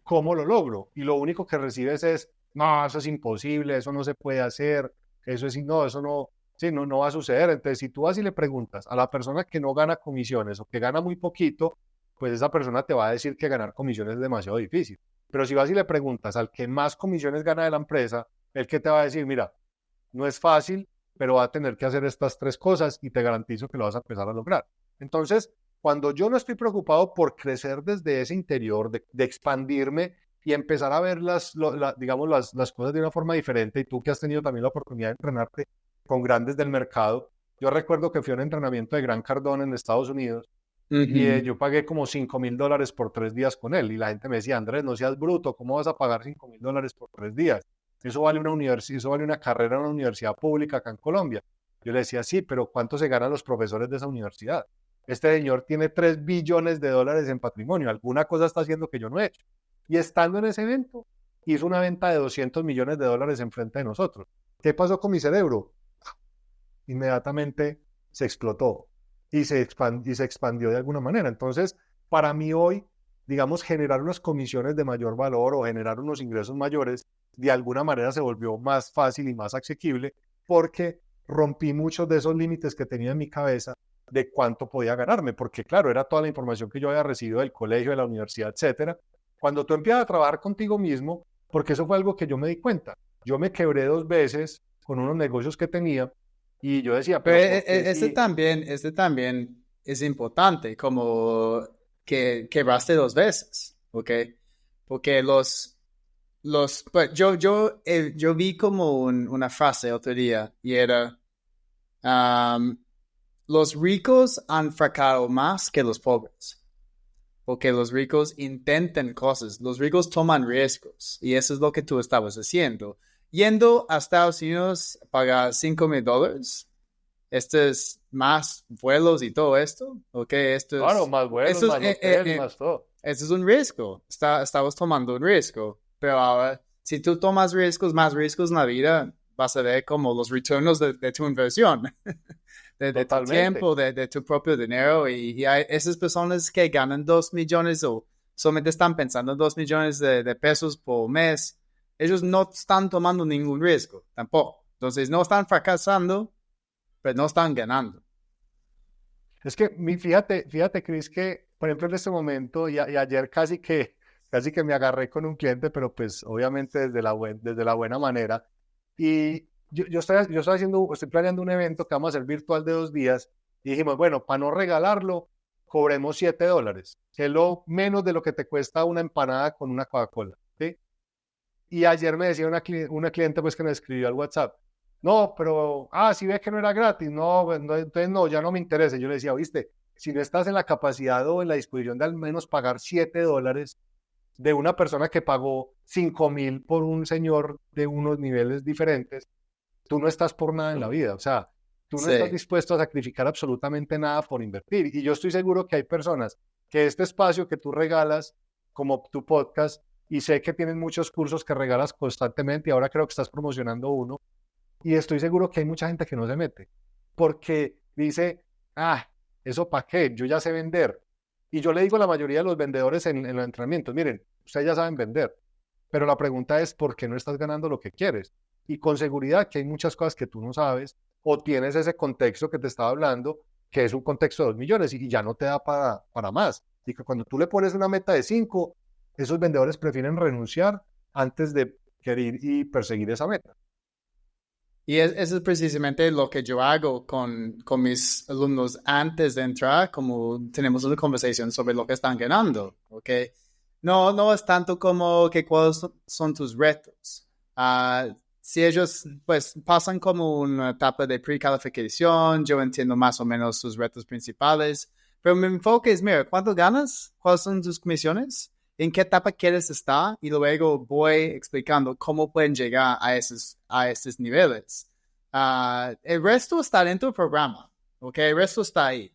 ¿cómo lo logro? Y lo único que recibes es, no, eso es imposible, eso no se puede hacer, no, eso no, sí, no va a suceder. Entonces, si tú vas y le preguntas a la persona que no gana comisiones o que gana muy poquito, pues esa persona te va a decir que ganar comisiones es demasiado difícil. Pero si vas y le preguntas al que más comisiones gana de la empresa, el que te va a decir, mira, no es fácil, pero va a tener que hacer estas 3 cosas y te garantizo que lo vas a empezar a lograr. Entonces, cuando yo no estoy preocupado por crecer desde ese interior, de expandirme y empezar a ver digamos, las cosas de una forma diferente, y tú que has tenido también la oportunidad de entrenarte con grandes del mercado, yo recuerdo que fui a un entrenamiento de Grant Cardone en Estados Unidos y yo pagué como $5,000 por 3 días con él. Y la gente me decía, Andrés, no seas bruto, ¿cómo vas a pagar $5,000 por 3 días? Eso vale eso vale una carrera en una universidad pública acá en Colombia. Yo le decía, sí, pero ¿cuánto se ganan los profesores de esa universidad? Este señor tiene $3 billones en patrimonio. Alguna cosa está haciendo que yo no he hecho. Y estando en ese evento, hizo una venta de $200 millones enfrente de nosotros. ¿Qué pasó con mi cerebro? Inmediatamente se explotó y se expandió de alguna manera. Entonces, para mí hoy, digamos, generar unas comisiones de mayor valor o generar unos ingresos mayores, de alguna manera se volvió más fácil y más asequible porque rompí muchos de esos límites que tenía en mi cabeza de cuánto podía ganarme, porque claro, era toda la información que yo había recibido del colegio, de la universidad, etcétera. Cuando tú empiezas a trabajar contigo mismo, porque eso fue algo que yo me di cuenta, yo me quebré 2 veces con unos negocios que tenía y yo decía, pero pero ¿por qué este también es importante, como que quebraste 2 veces, ¿ok? Porque pues yo vi como una frase otro día y era, los ricos han fracasado más que los pobres. Porque los ricos intentan cosas, los ricos toman riesgos y eso es lo que tú estabas haciendo. Yendo a Estados Unidos a pagar $5,000, esto es más vuelos y todo esto, ¿ok? claro, más vuelos, más hotel, más todo? Esto es un riesgo, estamos tomando un riesgo, pero ahora, si tú tomas riesgos, más riesgos en la vida, vas a ver como los retornos de tu inversión. De tu tiempo, de tu propio dinero y hay esas personas que ganan 2 millones o solamente están pensando en 2 millones de pesos por mes, ellos no están tomando ningún riesgo tampoco. Entonces no están fracasando, pero no están ganando. Es que fíjate, Cris, que por ejemplo en este momento y ayer casi que me agarré con un cliente, pero pues obviamente desde la buena manera. Y estoy planeando un evento que vamos a hacer virtual de 2 días y dijimos, bueno, para no regalarlo, cobremos $7, que es lo menos de lo que te cuesta una empanada con una Coca-Cola, ¿sí? Y ayer me decía una cliente pues que me escribió al WhatsApp, no, pero, si ve que no era gratis, no, pues, no, entonces no, ya no me interesa. Yo le decía, viste, si no estás en la capacidad o en la disposición de al menos pagar $7 de una persona que pagó 5.000 por un señor de unos niveles diferentes, tú no estás por nada en la vida, o sea, tú no estás Sí. dispuesto a sacrificar absolutamente nada por invertir. Y yo estoy seguro que hay personas que este espacio que tú regalas, como tu podcast, y sé que tienes muchos cursos que regalas constantemente, y ahora creo que estás promocionando uno, y estoy seguro que hay mucha gente que no se mete, porque dice, ¿eso para qué? Yo ya sé vender. Y yo le digo a la mayoría de los vendedores en los entrenamientos, miren, ustedes ya saben vender, pero la pregunta es, ¿por qué no estás ganando lo que quieres? Y con seguridad que hay muchas cosas que tú no sabes, o tienes ese contexto que te estaba hablando, que es un contexto de 2 millones y ya no te da para más. Y que cuando tú le pones una meta de 5, esos vendedores prefieren renunciar antes de querer y perseguir esa meta. Y eso es precisamente lo que yo hago con mis alumnos antes de entrar, como tenemos una conversación sobre lo que están ganando, ¿ok? No es tanto como que cuáles son tus retos. Si ellos pues pasan como una etapa de precalificación, yo entiendo más o menos sus retos principales, pero mi enfoque es, mira, ¿cuánto ganas? ¿Cuáles son tus comisiones? ¿En qué etapa quieres estar? Y luego voy explicando cómo pueden llegar a estos niveles. El resto está dentro del programa, ¿ok? El resto está ahí.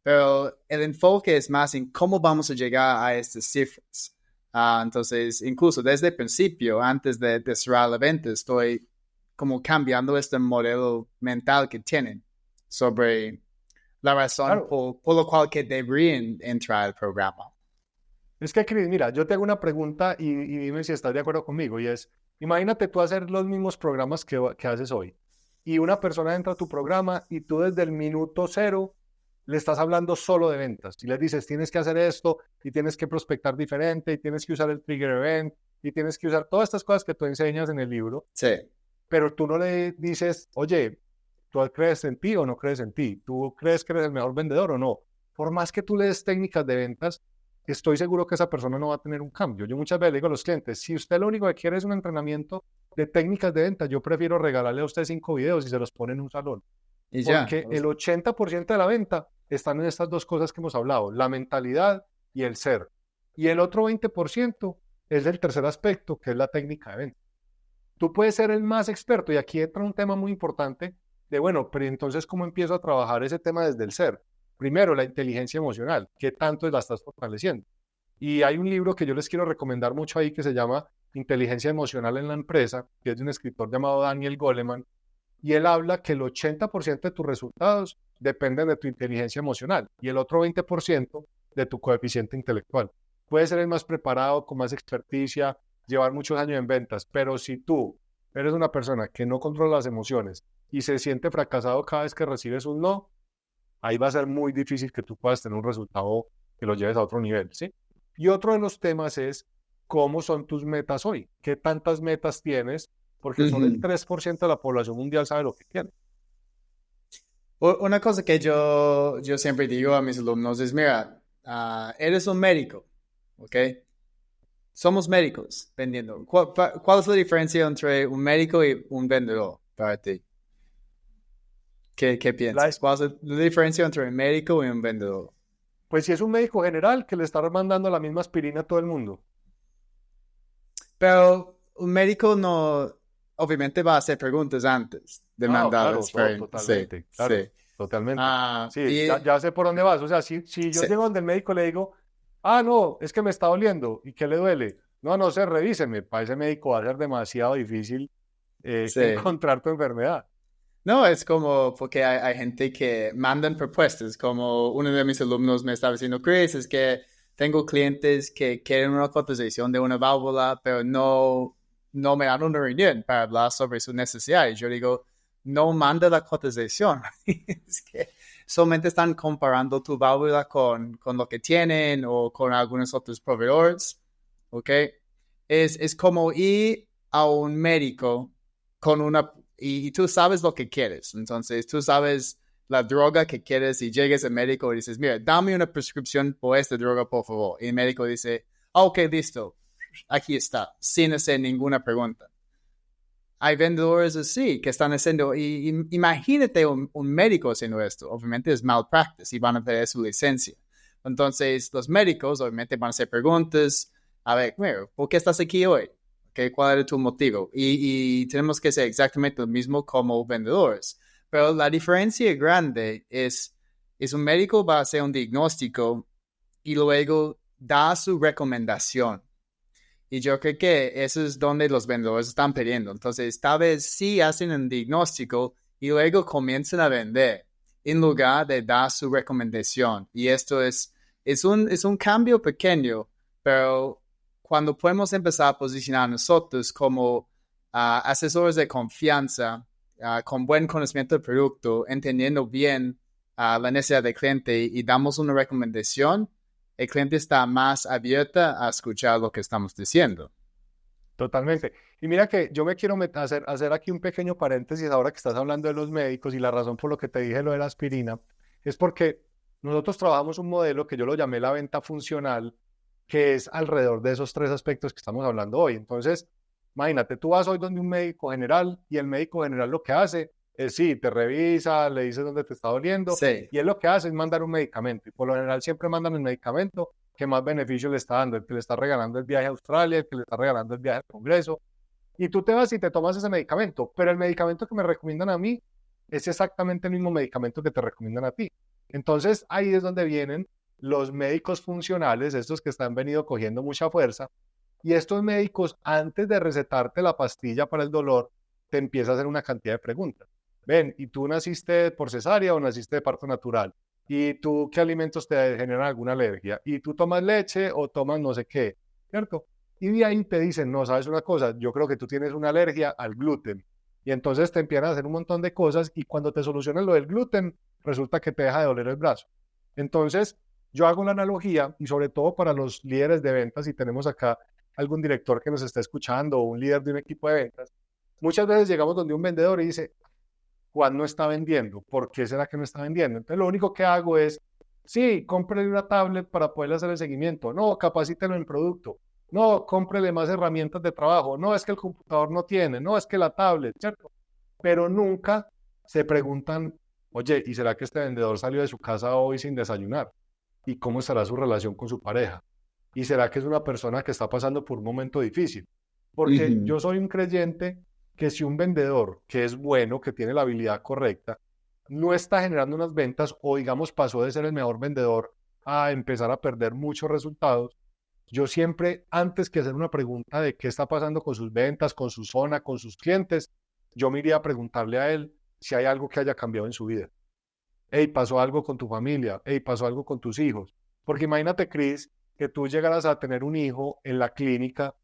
Pero el enfoque es más en cómo vamos a llegar a estas cifras. Entonces, incluso desde el principio, antes de cerrar la venta, estoy como cambiando este modelo mental que tienen sobre la razón Claro. por la cual que deberían entrar al programa. Es que, Cris, mira, yo te hago una pregunta y dime si estás de acuerdo conmigo. Y es, imagínate tú hacer los mismos programas que haces hoy. Y una persona entra a tu programa y tú desde el minuto cero le estás hablando solo de ventas. Y le dices, tienes que hacer esto, y tienes que prospectar diferente, y tienes que usar el trigger event, y tienes que usar todas estas cosas que tú enseñas en el libro. Sí. Pero tú no le dices, oye, ¿tú crees en ti o no crees en ti? ¿Tú crees que eres el mejor vendedor o no? Por más que tú le des técnicas de ventas, estoy seguro que esa persona no va a tener un cambio. Yo muchas veces le digo a los clientes, si usted lo único que quiere es un entrenamiento de técnicas de venta, yo prefiero regalarle a usted 5 videos y se los pone en un salón. Y ya. Porque el 80% de la venta están en estas dos cosas que hemos hablado, la mentalidad y el ser. Y el otro 20% es el tercer aspecto, que es la técnica de venta. Tú puedes ser el más experto, y aquí entra un tema muy importante de, bueno, pero entonces, ¿cómo empiezo a trabajar ese tema desde el ser? Primero, la inteligencia emocional, ¿qué tanto la estás fortaleciendo? Y hay un libro que yo les quiero recomendar mucho ahí que se llama Inteligencia Emocional en la Empresa, que es de un escritor llamado Daniel Goleman, y él habla que el 80% de tus resultados dependen de tu inteligencia emocional y el otro 20% de tu coeficiente intelectual. Puedes ser el más preparado, con más experticia, llevar muchos años en ventas, pero si tú eres una persona que no controla las emociones y se siente fracasado cada vez que recibes un no, ahí va a ser muy difícil que tú puedas tener un resultado que lo lleves a otro nivel, ¿sí? Y otro de los temas es cómo son tus metas hoy, qué tantas metas tienes, porque solo el 3% de la población mundial sabe lo que quiere. Una cosa que yo siempre digo a mis alumnos es, mira, eres un médico, ¿ok? Somos médicos vendiendo. ¿Cuál es la diferencia entre un médico y un vendedor para ti? ¿Qué piensas? ¿Cuál es la diferencia entre un médico y un vendedor? Pues si es un médico general que le está mandando la misma aspirina a todo el mundo. Pero un médico no, obviamente va a hacer preguntas antes de mandarlas. Claro, totalmente, Sí, claro, sí. totalmente. Sí, Y ya sé por dónde vas. O sea, si yo sí, llego donde el médico le digo, no, es que me está doliendo, ¿y qué le duele? No sé, revíseme. Para ese médico va a ser demasiado difícil sí. encontrar tu enfermedad. No, es como porque hay gente que mandan propuestas, como uno de mis alumnos me estaba diciendo, Chris, es que tengo clientes que quieren una cotización de una válvula, pero no me dan una reunión para hablar sobre sus necesidades. Yo digo, no manda la cotización. Es que solamente están comparando tu válvula con lo que tienen o con algunos otros proveedores, ¿ok? Es como ir a un médico con una y tú sabes lo que quieres. Entonces, tú sabes la droga que quieres y llegues al médico y dices, mira, dame una prescripción por esta droga, por favor. Y el médico dice, ok, listo, aquí está, sin hacer ninguna pregunta. Hay vendedores así que están haciendo, y imagínate un médico haciendo esto, obviamente es malpractice y van a perder su licencia. Entonces, los médicos obviamente van a hacer preguntas, a ver, mira, ¿por qué estás aquí hoy? Okay, ¿cuál era tu motivo? Y tenemos que hacer exactamente lo mismo como vendedores. Pero la diferencia grande es un médico va a hacer un diagnóstico y luego da su recomendación. Y yo creo que eso es donde los vendedores están pidiendo. Entonces, tal vez sí hacen un diagnóstico y luego comienzan a vender en lugar de dar su recomendación. Y esto es un cambio pequeño, pero cuando podemos empezar a posicionar nosotros como asesores de confianza, con buen conocimiento del producto, entendiendo bien la necesidad del cliente y damos una recomendación, el cliente está más abierto a escuchar lo que estamos diciendo. Totalmente. Y mira que yo me quiero hacer aquí un pequeño paréntesis ahora que estás hablando de los médicos, y la razón por lo que te dije lo de la aspirina es porque nosotros trabajamos un modelo que yo lo llamé la venta funcional, que es alrededor de esos tres aspectos que estamos hablando hoy. Entonces, imagínate, tú vas hoy donde un médico general y el médico general lo que hace es, sí, te revisa, le dices dónde te está doliendo, Sí. y él lo que hace es mandar un medicamento. Y por lo general siempre mandan el medicamento que más beneficio le está dando, el que le está regalando el viaje a Australia, el que le está regalando el viaje al Congreso. Y tú te vas y te tomas ese medicamento, pero el medicamento que me recomiendan a mí es exactamente el mismo medicamento que te recomiendan a ti. Entonces ahí es donde vienen los médicos funcionales, estos que están venido cogiendo mucha fuerza, y estos médicos, antes de recetarte la pastilla para el dolor, te empiezan a hacer una cantidad de preguntas. Ven, ¿y tú naciste por cesárea o naciste de parto natural? ¿Y tú qué alimentos te generan alguna alergia? ¿Y tú tomas leche o tomas no sé qué? ¿Cierto? Y de ahí te dicen, no, ¿sabes una cosa? Yo creo que tú tienes una alergia al gluten. Y entonces te empiezan a hacer un montón de cosas, y cuando te solucionan lo del gluten, resulta que te deja de doler el brazo. Entonces, yo hago la analogía, y sobre todo para los líderes de ventas, si tenemos acá algún director que nos está escuchando o un líder de un equipo de ventas, muchas veces llegamos donde un vendedor y dice, Juan no está vendiendo, ¿por qué será que no está vendiendo? Entonces lo único que hago es, sí, cómprele una tablet para poder hacer el seguimiento, no, capacítelo en producto, no, cómprele más herramientas de trabajo, no, es que el computador no tiene, no, es que la tablet, ¿cierto? Pero nunca se preguntan, oye, ¿y será que este vendedor salió de su casa hoy sin desayunar? ¿Y cómo estará su relación con su pareja? ¿Y será que es una persona que está pasando por un momento difícil? Porque yo soy un creyente que si un vendedor que es bueno, que tiene la habilidad correcta, no está generando unas ventas, o digamos pasó de ser el mejor vendedor a empezar a perder muchos resultados, yo siempre, antes que hacer una pregunta de qué está pasando con sus ventas, con su zona, con sus clientes, yo me iría a preguntarle a él si hay algo que haya cambiado en su vida. Hey, pasó algo con tu familia, hey, pasó algo con tus hijos. Porque imagínate, Chris, que tú llegaras a tener un hijo en la clínica,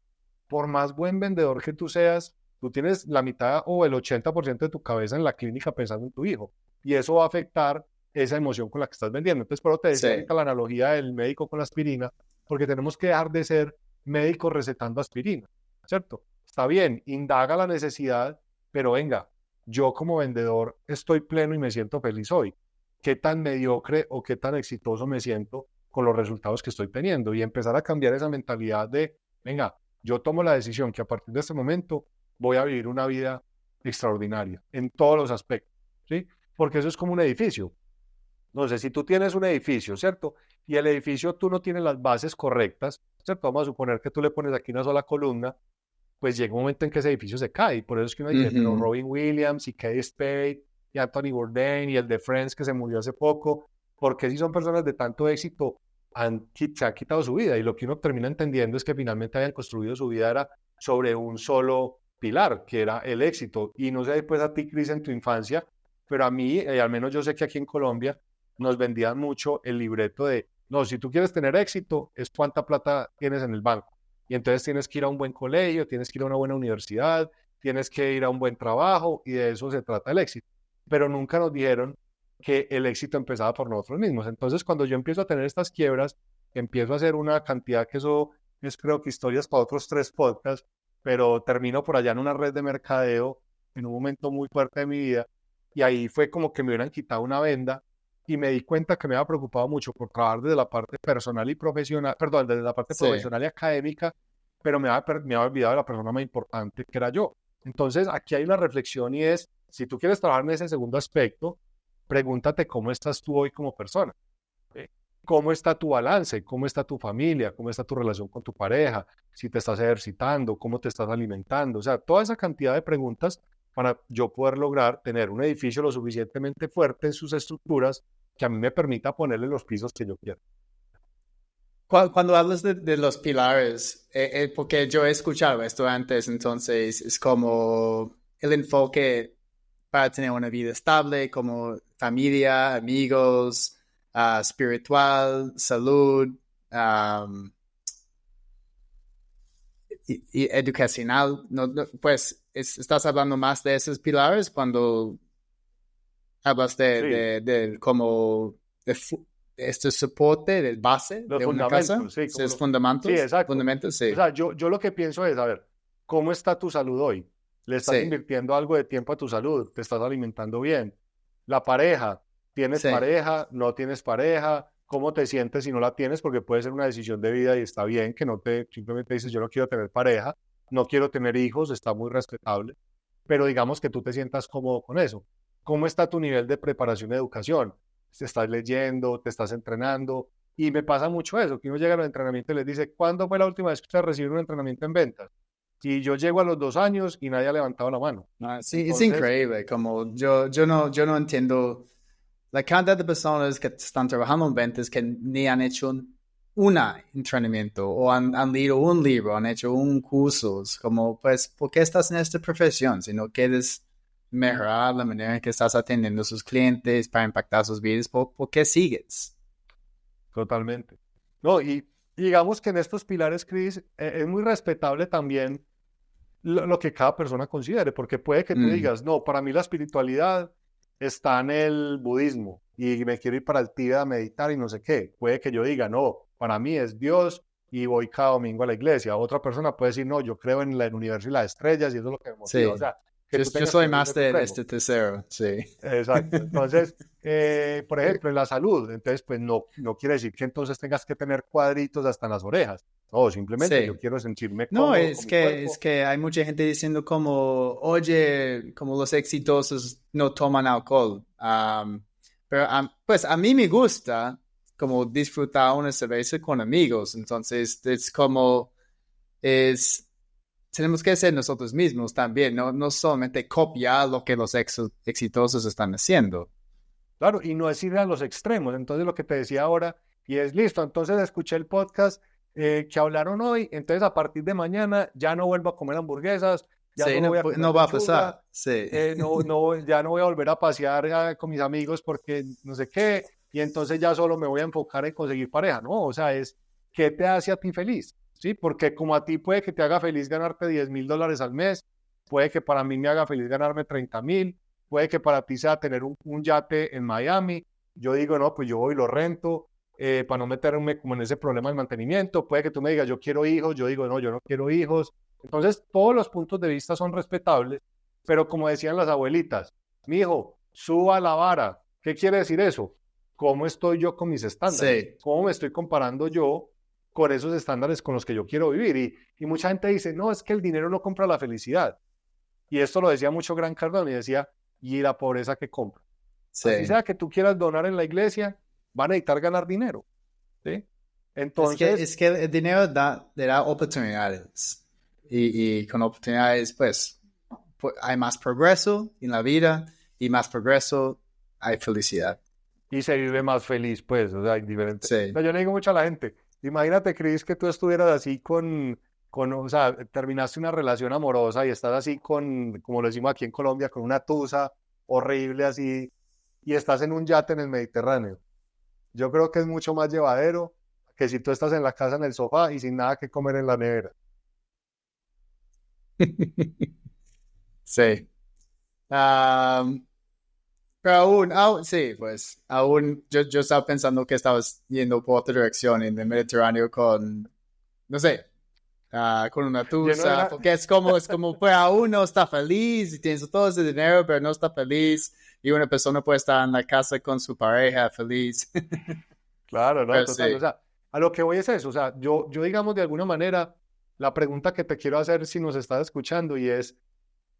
por más buen vendedor que tú seas, tú tienes la mitad o el 80% de tu cabeza en la clínica pensando en tu hijo. Y eso va a afectar esa emoción con la que estás vendiendo. Entonces, por eso te decía ahorita la analogía del médico con la aspirina, porque tenemos que dejar de ser médicos recetando aspirina, ¿cierto? Está bien, indaga la necesidad, pero venga, yo como vendedor estoy pleno y me siento feliz hoy. ¿Qué tan mediocre o qué tan exitoso me siento con los resultados que estoy teniendo? Y empezar a cambiar esa mentalidad de, venga, yo tomo la decisión que a partir de este momento voy a vivir una vida extraordinaria en todos los aspectos, ¿sí? Porque eso es como un edificio. No sé, si tú tienes un edificio, ¿cierto? Y el edificio tú no tienes las bases correctas, ¿cierto? Vamos a suponer que tú le pones aquí una sola columna, pues llega un momento en que ese edificio se cae. Y por eso es que uno dice, pero Robin Williams y Kate Spade y Anthony Bourdain y el de Friends que se murió hace poco, porque si son personas de tanto éxito, se han quitado su vida. Y lo que uno termina entendiendo es que finalmente habían construido su vida era sobre un solo pilar, que era el éxito. Y no sé después a ti, Cris, en tu infancia, pero a mí, al menos yo sé que aquí en Colombia, nos vendían mucho el libreto de, no, si tú quieres tener éxito, es cuánta plata tienes en el banco. Y entonces tienes que ir a un buen colegio, tienes que ir a una buena universidad, tienes que ir a un buen trabajo, y de eso se trata el éxito. Pero nunca nos dijeron que el éxito empezaba por nosotros mismos. Entonces, cuando yo empiezo a tener estas quiebras, empiezo a hacer una cantidad que eso es, creo que historias para otros 3 podcasts, pero termino por allá en una red de mercadeo en un momento muy fuerte de mi vida. y ahí fue como que me hubieran quitado una venda y me di cuenta que me había preocupado mucho por trabajar desde la parte personal y profesional, perdón, desde la parte Sí. profesional y académica, pero me había olvidado de la persona más importante que era yo. Entonces, aquí hay una reflexión y es, si tú quieres trabajar en ese segundo aspecto, pregúntate cómo estás tú hoy como persona. ¿Sí? ¿Cómo está tu balance? ¿Cómo está tu familia? ¿Cómo está tu relación con tu pareja? Si te estás ejercitando, ¿cómo te estás alimentando? O sea, toda esa cantidad de preguntas para yo poder lograr tener un edificio lo suficientemente fuerte en sus estructuras que a mí me permita ponerle los pisos que yo quiero. Cuando hablas de los pilares, porque yo he escuchado esto antes, entonces es como el enfoque para tener una vida estable, como familia, amigos, espiritual, salud, um, y educacional. Pues estás hablando más de esos pilares cuando hablas de como de este soporte, del base Los de una casa. fundamentos, sí. ¿Es fundamentos? Sí, exacto. Fundamentos, sí. O sea, yo lo que pienso es, a ver, ¿cómo está tu salud hoy? ¿Le estás Sí. invirtiendo algo de tiempo a tu salud? ¿Te estás alimentando bien? La pareja, ¿tienes Sí. pareja? ¿No tienes pareja? ¿Cómo te sientes si no la tienes? Porque puede ser una decisión de vida y está bien que no te simplemente dices yo no quiero tener pareja, no quiero tener hijos, está muy respetable, pero digamos que tú te sientas cómodo con eso. ¿Cómo está tu nivel de preparación y educación? ¿Te estás leyendo? ¿Te estás entrenando? Y me pasa mucho eso, que uno llega a los entrenamientos y les dice, ¿cuándo fue la última vez que usted recibió un entrenamiento en ventas? Y yo llego a los 2 años y nadie ha levantado la mano. Sí, Entonces, es increíble, como yo no entiendo la cantidad de personas que están trabajando en ventas que ni han hecho un entrenamiento o han leído un libro, han hecho un curso. Es como, pues, ¿por qué estás en esta profesión? Si no quieres mejorar la manera en que estás atendiendo a sus clientes para impactar sus vidas, ¿por qué sigues? totalmente. No, y digamos que en estos pilares, Chris, es muy respetable también lo que cada persona considere, porque puede que tú digas, no, para mí la espiritualidad está en el budismo y me quiero ir para el Tíbet a meditar y no sé qué. Puede que yo diga, no, para mí es Dios y voy cada domingo a la iglesia. Otra persona puede decir, no, yo creo en el universo y las estrellas y eso es lo que me motiva. Sí. O sea, que tú Yo tengas soy como más ese de extremo. este tercero, sí. Exacto. Entonces, por ejemplo, en la salud, entonces, pues no quiere decir que entonces tengas que tener cuadritos hasta en las orejas. No, simplemente Sí. yo quiero sentirme No, cómodo con mi cuerpo. es que hay mucha gente diciendo como, oye, como los exitosos no toman alcohol. Pero pues a mí me gusta como disfrutar una cerveza con amigos. Entonces es como, tenemos que ser nosotros mismos también, no solamente copiar lo que los exitosos están haciendo. Claro, y no es ir a los extremos. Entonces, lo que te decía ahora, y es listo, entonces escuché el podcast que hablaron hoy, entonces a partir de mañana ya no vuelvo a comer hamburguesas, ya Sí, solo voy a comer no va a lechuga, pasar. Sí. ya no voy a volver a pasear con mis amigos porque no sé qué, y entonces ya solo me voy a enfocar en conseguir pareja, ¿no? O sea, es ¿qué te hace a ti feliz? ¿Sí? Porque como a ti puede que te haga feliz ganarte $10,000 al mes, puede que para mí me haga feliz ganarme 30,000, puede que para ti sea tener un yate en Miami. Yo digo, no, pues yo voy y lo rento para no meterme como en ese problema del mantenimiento. Puede que tú me digas, yo quiero hijos. Yo digo, no, yo no quiero hijos. Entonces, todos los puntos de vista son respetables, pero como decían las abuelitas, mi hijo, suba la vara. ¿Qué quiere decir eso? ¿Cómo estoy yo con mis estándares? Sí. ¿Cómo me estoy comparando yo con esos estándares con los que yo quiero vivir? Y mucha gente dice, no, es que el dinero no compra la felicidad. Y esto lo decía mucho Gran Cardone y decía, ¿y la pobreza que compra? Sí. Así sea que tú quieras donar en la iglesia, van a necesitar ganar dinero. ¿Sí? Entonces, Es que el dinero le da oportunidades. Y con oportunidades, pues, hay más progreso en la vida y más progreso hay felicidad. y se vive más feliz, pues, o sea, indiferente. Sí. O sea, yo le digo mucho a la gente, imagínate, Cris, que tú estuvieras así o sea, terminaste una relación amorosa y estás así como lo decimos aquí en Colombia, con una tusa horrible así, y estás en un yate en el Mediterráneo. Yo creo que es mucho más llevadero que si tú estás en la casa en el sofá y sin nada que comer en la nevera. Sí. Pero sí, pues, yo estaba pensando que estabas yendo por otra dirección en el Mediterráneo con, no sé, con una Lleno de tusa, porque es como, pues aún no está feliz y tienes todo ese dinero, pero no está feliz Y una persona puede estar en la casa con su pareja feliz. Claro, no, Pero total. sí, O sea, a lo que voy es eso. O sea, yo digamos de alguna manera, la pregunta que te quiero hacer si nos estás escuchando y es,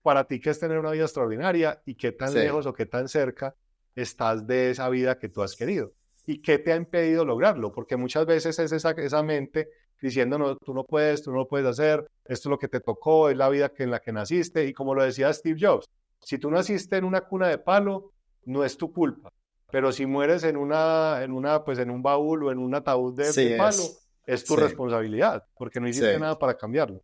para ti, ¿qué es tener una vida extraordinaria y qué tan sí. lejos o qué tan cerca estás de esa vida que tú has querido? ¿Y qué te ha impedido lograrlo? Porque muchas veces es esa mente diciendo, no, tú no lo puedes hacer, esto es lo que te tocó, es la vida en la que naciste. Y como lo decía Steve Jobs, si tú naciste en una cuna de palo, no es tu culpa. Pero si mueres pues en un baúl o en un ataúd de Sí palo, es. es tu Sí, responsabilidad, porque no hiciste sí. nada para cambiarlo.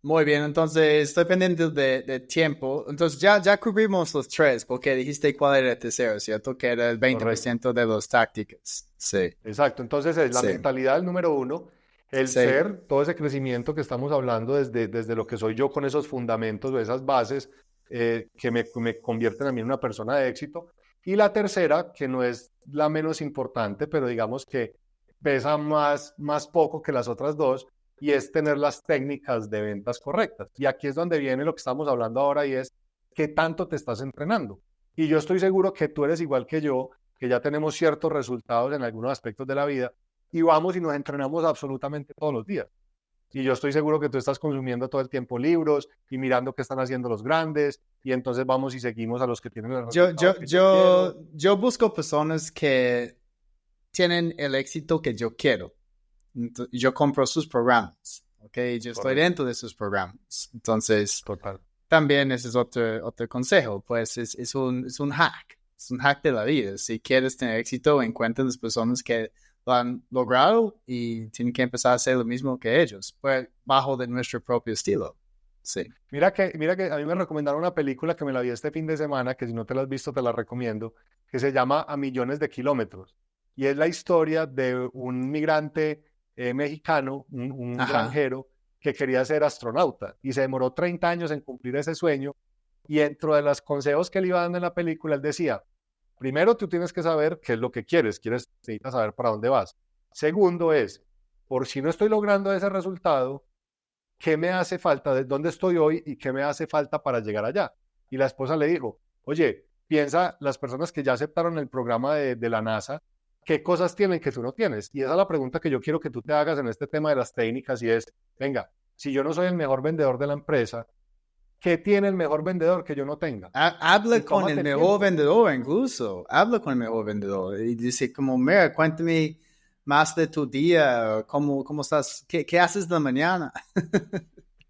Muy bien, entonces estoy pendiente de tiempo. Entonces ya cubrimos los tres, porque dijiste cuál era el tercero, ¿cierto? Que era el Correcto. 20% de las tácticas. Sí, Exacto, entonces es la sí, mentalidad el número uno, el sí. ser, todo ese crecimiento que estamos hablando desde lo que soy yo con esos fundamentos o esas bases que me convierten a mí en una persona de éxito. Y la tercera, que no es la menos importante, pero digamos que pesa más poco que las otras dos, y es tener las técnicas de ventas correctas. Y aquí es donde viene lo que estamos hablando ahora y es qué tanto te estás entrenando. Y yo estoy seguro que tú eres igual que ya tenemos ciertos resultados en algunos aspectos de la vida y vamos y nos entrenamos absolutamente todos los días. Y yo estoy seguro que tú estás consumiendo todo el tiempo libros y mirando qué están haciendo los grandes y entonces vamos y seguimos a los que tienen los Yo, yo, resultados que yo yo, quiero. yo busco personas que tienen el éxito que yo quiero. Yo compro sus programas, ¿ok? Yo estoy Correcto, dentro de sus programas. Entonces, total. también ese es otro consejo, pues es un hack, es un hack de la vida. Si quieres tener éxito, encuentra las personas que lo han logrado y tienen que empezar a hacer lo mismo que ellos, pues bajo de nuestro propio estilo. Sí. Mira que a mí me recomendaron una película que me la vi este fin de semana, que si no te la has visto te la recomiendo, que se llama A Millones de Kilómetros. Y es la historia de un migrante mexicano, un Ajá. granjero, que quería ser astronauta y se demoró 30 años en cumplir ese sueño. Y dentro de los consejos que él iba dando en la película, él decía, primero tú tienes que saber qué es lo que necesitas saber para dónde vas. Segundo es, por si no estoy logrando ese resultado, ¿qué me hace falta? ¿De dónde estoy hoy y qué me hace falta para llegar allá? Y la esposa le dijo, oye, piensa las personas que ya aceptaron el programa de la NASA, ¿qué cosas tienen que tú no tienes? Y esa es la pregunta que yo quiero que tú te hagas en este tema de las técnicas y es, venga, si yo no soy el mejor vendedor de la empresa, ¿qué tiene el mejor vendedor que yo no tenga? Habla Y con el tómate el mejor tiempo. vendedor incluso. Habla con el mejor vendedor y dice como, mira, cuéntame más de tu día, cómo estás, qué haces de la mañana.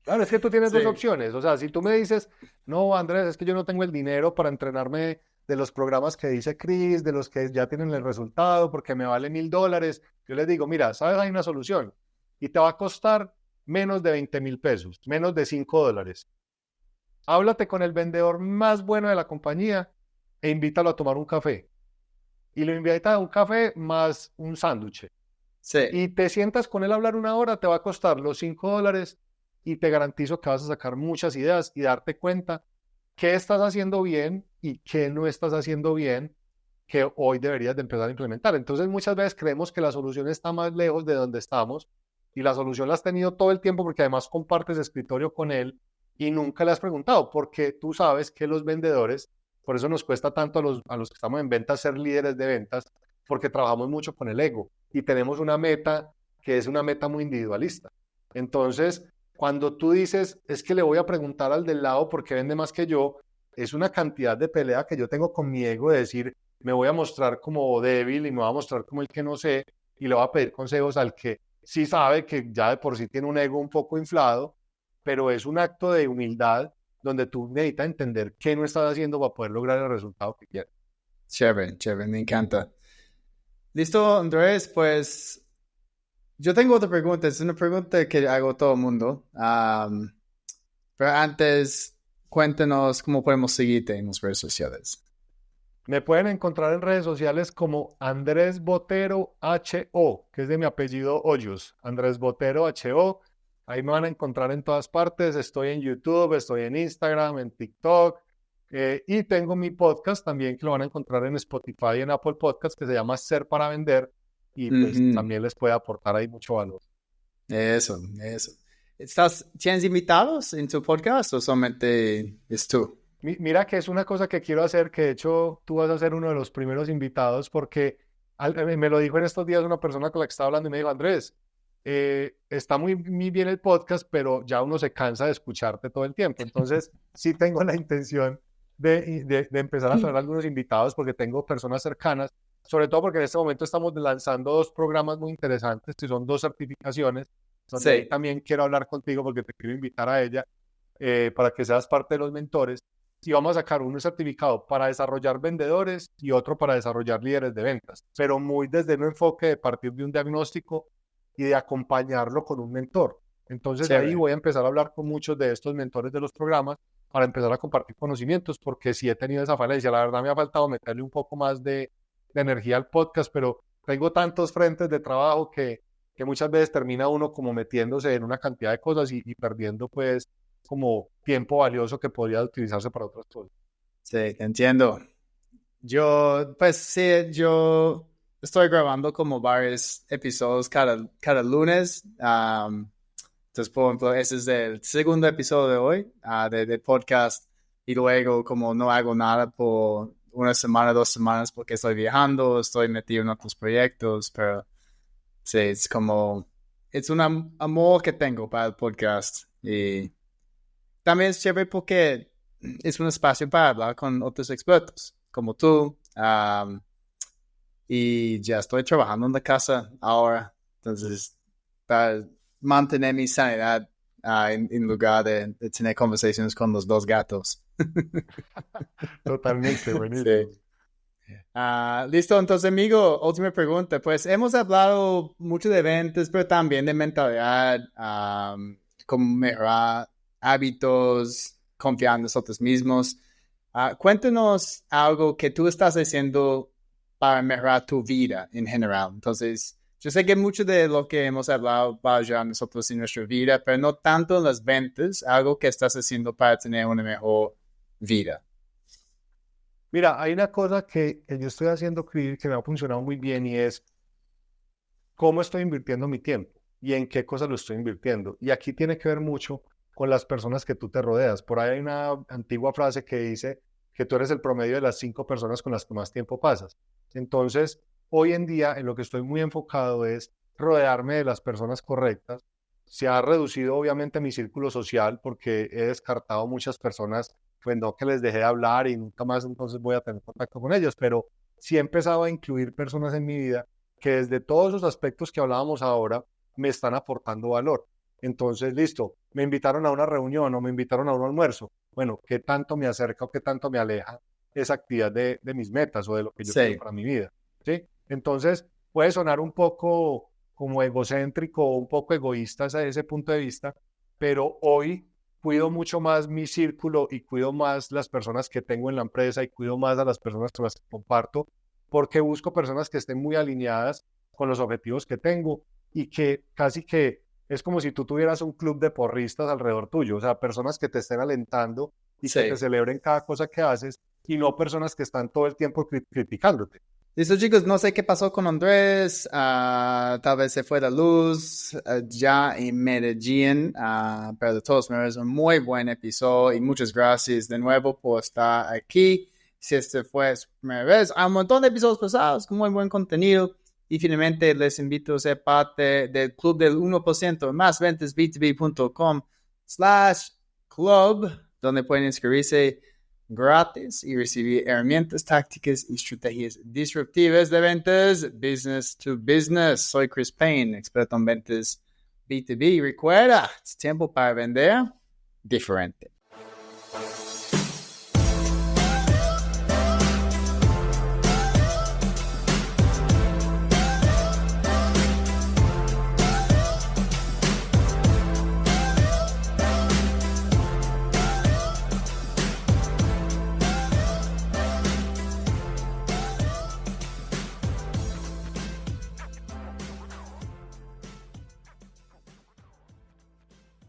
Claro, es que tú tienes dos Sí. opciones. O sea, si tú me dices, no, Andrés, es que yo no tengo el dinero para entrenarme de los programas que dice Chris, de los que ya tienen el resultado, porque me vale $1,000, yo les digo, mira, ¿sabes? Hay una solución y te va a costar menos de 20,000 pesos, menos de $5. Háblate con el vendedor más bueno de la compañía e invítalo a tomar un café. Y lo invita a un café más un sándwich Sí. y te sientas con él a hablar una hora, te va a costar los $5 y te garantizo que vas a sacar muchas ideas y darte cuenta qué estás haciendo bien y qué no estás haciendo bien que hoy deberías de empezar a implementar. Entonces muchas veces creemos que la solución está más lejos de donde estamos y la solución la has tenido todo el tiempo porque además compartes escritorio con él y nunca le has preguntado porque tú sabes que los vendedores, por eso nos cuesta tanto a los que estamos en ventas ser líderes de ventas, porque trabajamos mucho con el ego y tenemos una meta que es una meta muy individualista. Entonces, cuando tú dices, es que le voy a preguntar al del lado por qué vende más que yo, es una cantidad de pelea que yo tengo con mi ego de decir, me voy a mostrar como débil y me voy a mostrar como el que no sé y le voy a pedir consejos al que sí sabe que ya de por sí tiene un ego un poco inflado, pero es un acto de humildad donde tú necesitas entender qué no estás haciendo para poder lograr el resultado que quieres. Chévere, chévere, me encanta. Listo, Andrés, pues yo tengo otra pregunta, es una pregunta que hago a todo el mundo. Pero antes, cuéntanos cómo podemos seguirte en las redes sociales. Me pueden encontrar en redes sociales como Andrés Botero HO, que es de mi apellido Hoyos. Andrés Botero HO. Ahí me van a encontrar en todas partes. Estoy en YouTube, estoy en Instagram, en TikTok. Y tengo mi podcast también que lo van a encontrar en Spotify y en Apple Podcast que se llama Ser para Vender. Y pues Ujú. también les puede aportar ahí mucho valor. Eso. ¿Tienes invitados en tu podcast o solamente es tú? Mira que es una cosa que quiero hacer, que de hecho tú vas a ser uno de los primeros invitados, porque me lo dijo en estos días una persona con la que estaba hablando y me dijo, Andrés, está muy bien el podcast, pero ya uno se cansa de escucharte todo el tiempo. Entonces, sí tengo la intención de empezar a traer algunos invitados, porque tengo personas cercanas, sobre todo porque en este momento estamos lanzando 2 programas muy interesantes, que son 2 certificaciones, donde ahí también quiero hablar contigo porque te quiero invitar a ella, para que seas parte de los mentores. Y vamos a sacar un certificado para desarrollar vendedores y otro para desarrollar líderes de ventas, pero muy desde un enfoque de partir de un diagnóstico y de acompañarlo con un mentor. Entonces ahí voy a empezar a hablar con muchos de estos mentores de los programas para empezar a compartir conocimientos, porque sí he tenido esa falencia. La verdad me ha faltado meterle un poco más de energía al podcast, pero tengo tantos frentes de trabajo que muchas veces termina uno como metiéndose en una cantidad de cosas y perdiendo pues como tiempo valioso que podría utilizarse para otras cosas. Sí, te entiendo. Pues sí, yo estoy grabando como varios episodios cada lunes. Entonces, por ejemplo, ese es el segundo episodio de hoy del podcast. Y luego, como no hago nada por una semana, 2 semanas, porque estoy viajando, estoy metido en otros proyectos, pero sí, es como, es un amor que tengo para el podcast. Y también es chévere porque es un espacio para hablar con otros expertos, como tú. Y ya estoy trabajando en la casa ahora. Entonces, para mantener mi sanidad en lugar de tener conversaciones con los 2 gatos. Totalmente, buenísimo. Sí. Listo, entonces, amigo, última pregunta. Pues hemos hablado mucho de ventas, pero también de mentalidad, cómo mejorar hábitos, confiar en nosotros mismos. Cuéntanos algo que tú estás haciendo para mejorar tu vida en general. Entonces, yo sé que mucho de lo que hemos hablado va a ayudar a nosotros en nuestra vida, pero no tanto en las ventas, algo que estás haciendo para tener una mejor vida. Mira, hay una cosa que yo estoy haciendo que me ha funcionado muy bien, y es cómo estoy invirtiendo mi tiempo y en qué cosas lo estoy invirtiendo. Y aquí tiene que ver mucho con las personas que tú te rodeas. Por ahí hay una antigua frase que dice que tú eres el promedio de las 5 personas con las que más tiempo pasas. Entonces, hoy en día en lo que estoy muy enfocado es rodearme de las personas correctas. Se ha reducido obviamente mi círculo social, porque he descartado muchas personas, pues no que les dejé de hablar y nunca más entonces voy a tener contacto con ellos, pero sí he empezado a incluir personas en mi vida que desde todos esos aspectos que hablábamos ahora me están aportando valor. Entonces, listo, me invitaron a una reunión o me invitaron a un almuerzo. Bueno, ¿qué tanto me acerca o qué tanto me aleja esa actividad de mis metas o de lo que yo quiero para mi vida? ¿Sí? Entonces, puede sonar un poco como egocéntrico o un poco egoísta desde ese punto de vista, pero hoy cuido mucho más mi círculo y cuido más las personas que tengo en la empresa y cuido más a las personas con las que comparto, porque busco personas que estén muy alineadas con los objetivos que tengo, y que casi que es como si tú tuvieras un club de porristas alrededor tuyo, o sea, personas que te estén alentando y que te celebren cada cosa que haces, y no personas que están todo el tiempo criticándote. Listo, chicos, no sé qué pasó con Andrés, tal vez se fue la luz ya en Medellín, pero de todos modos, un muy buen episodio y muchas gracias de nuevo por estar aquí. Si este fue su primera vez, hay un montón de episodios pasados con muy buen contenido, y finalmente les invito a ser parte del club del 1%, másventasb2b.com/club, donde pueden inscribirse gratis y recibir herramientas, tácticas y estrategias disruptivas de ventas business to business. Soy Chris Payne, experto en ventas B2B. Recuerda, es tiempo para vender diferente.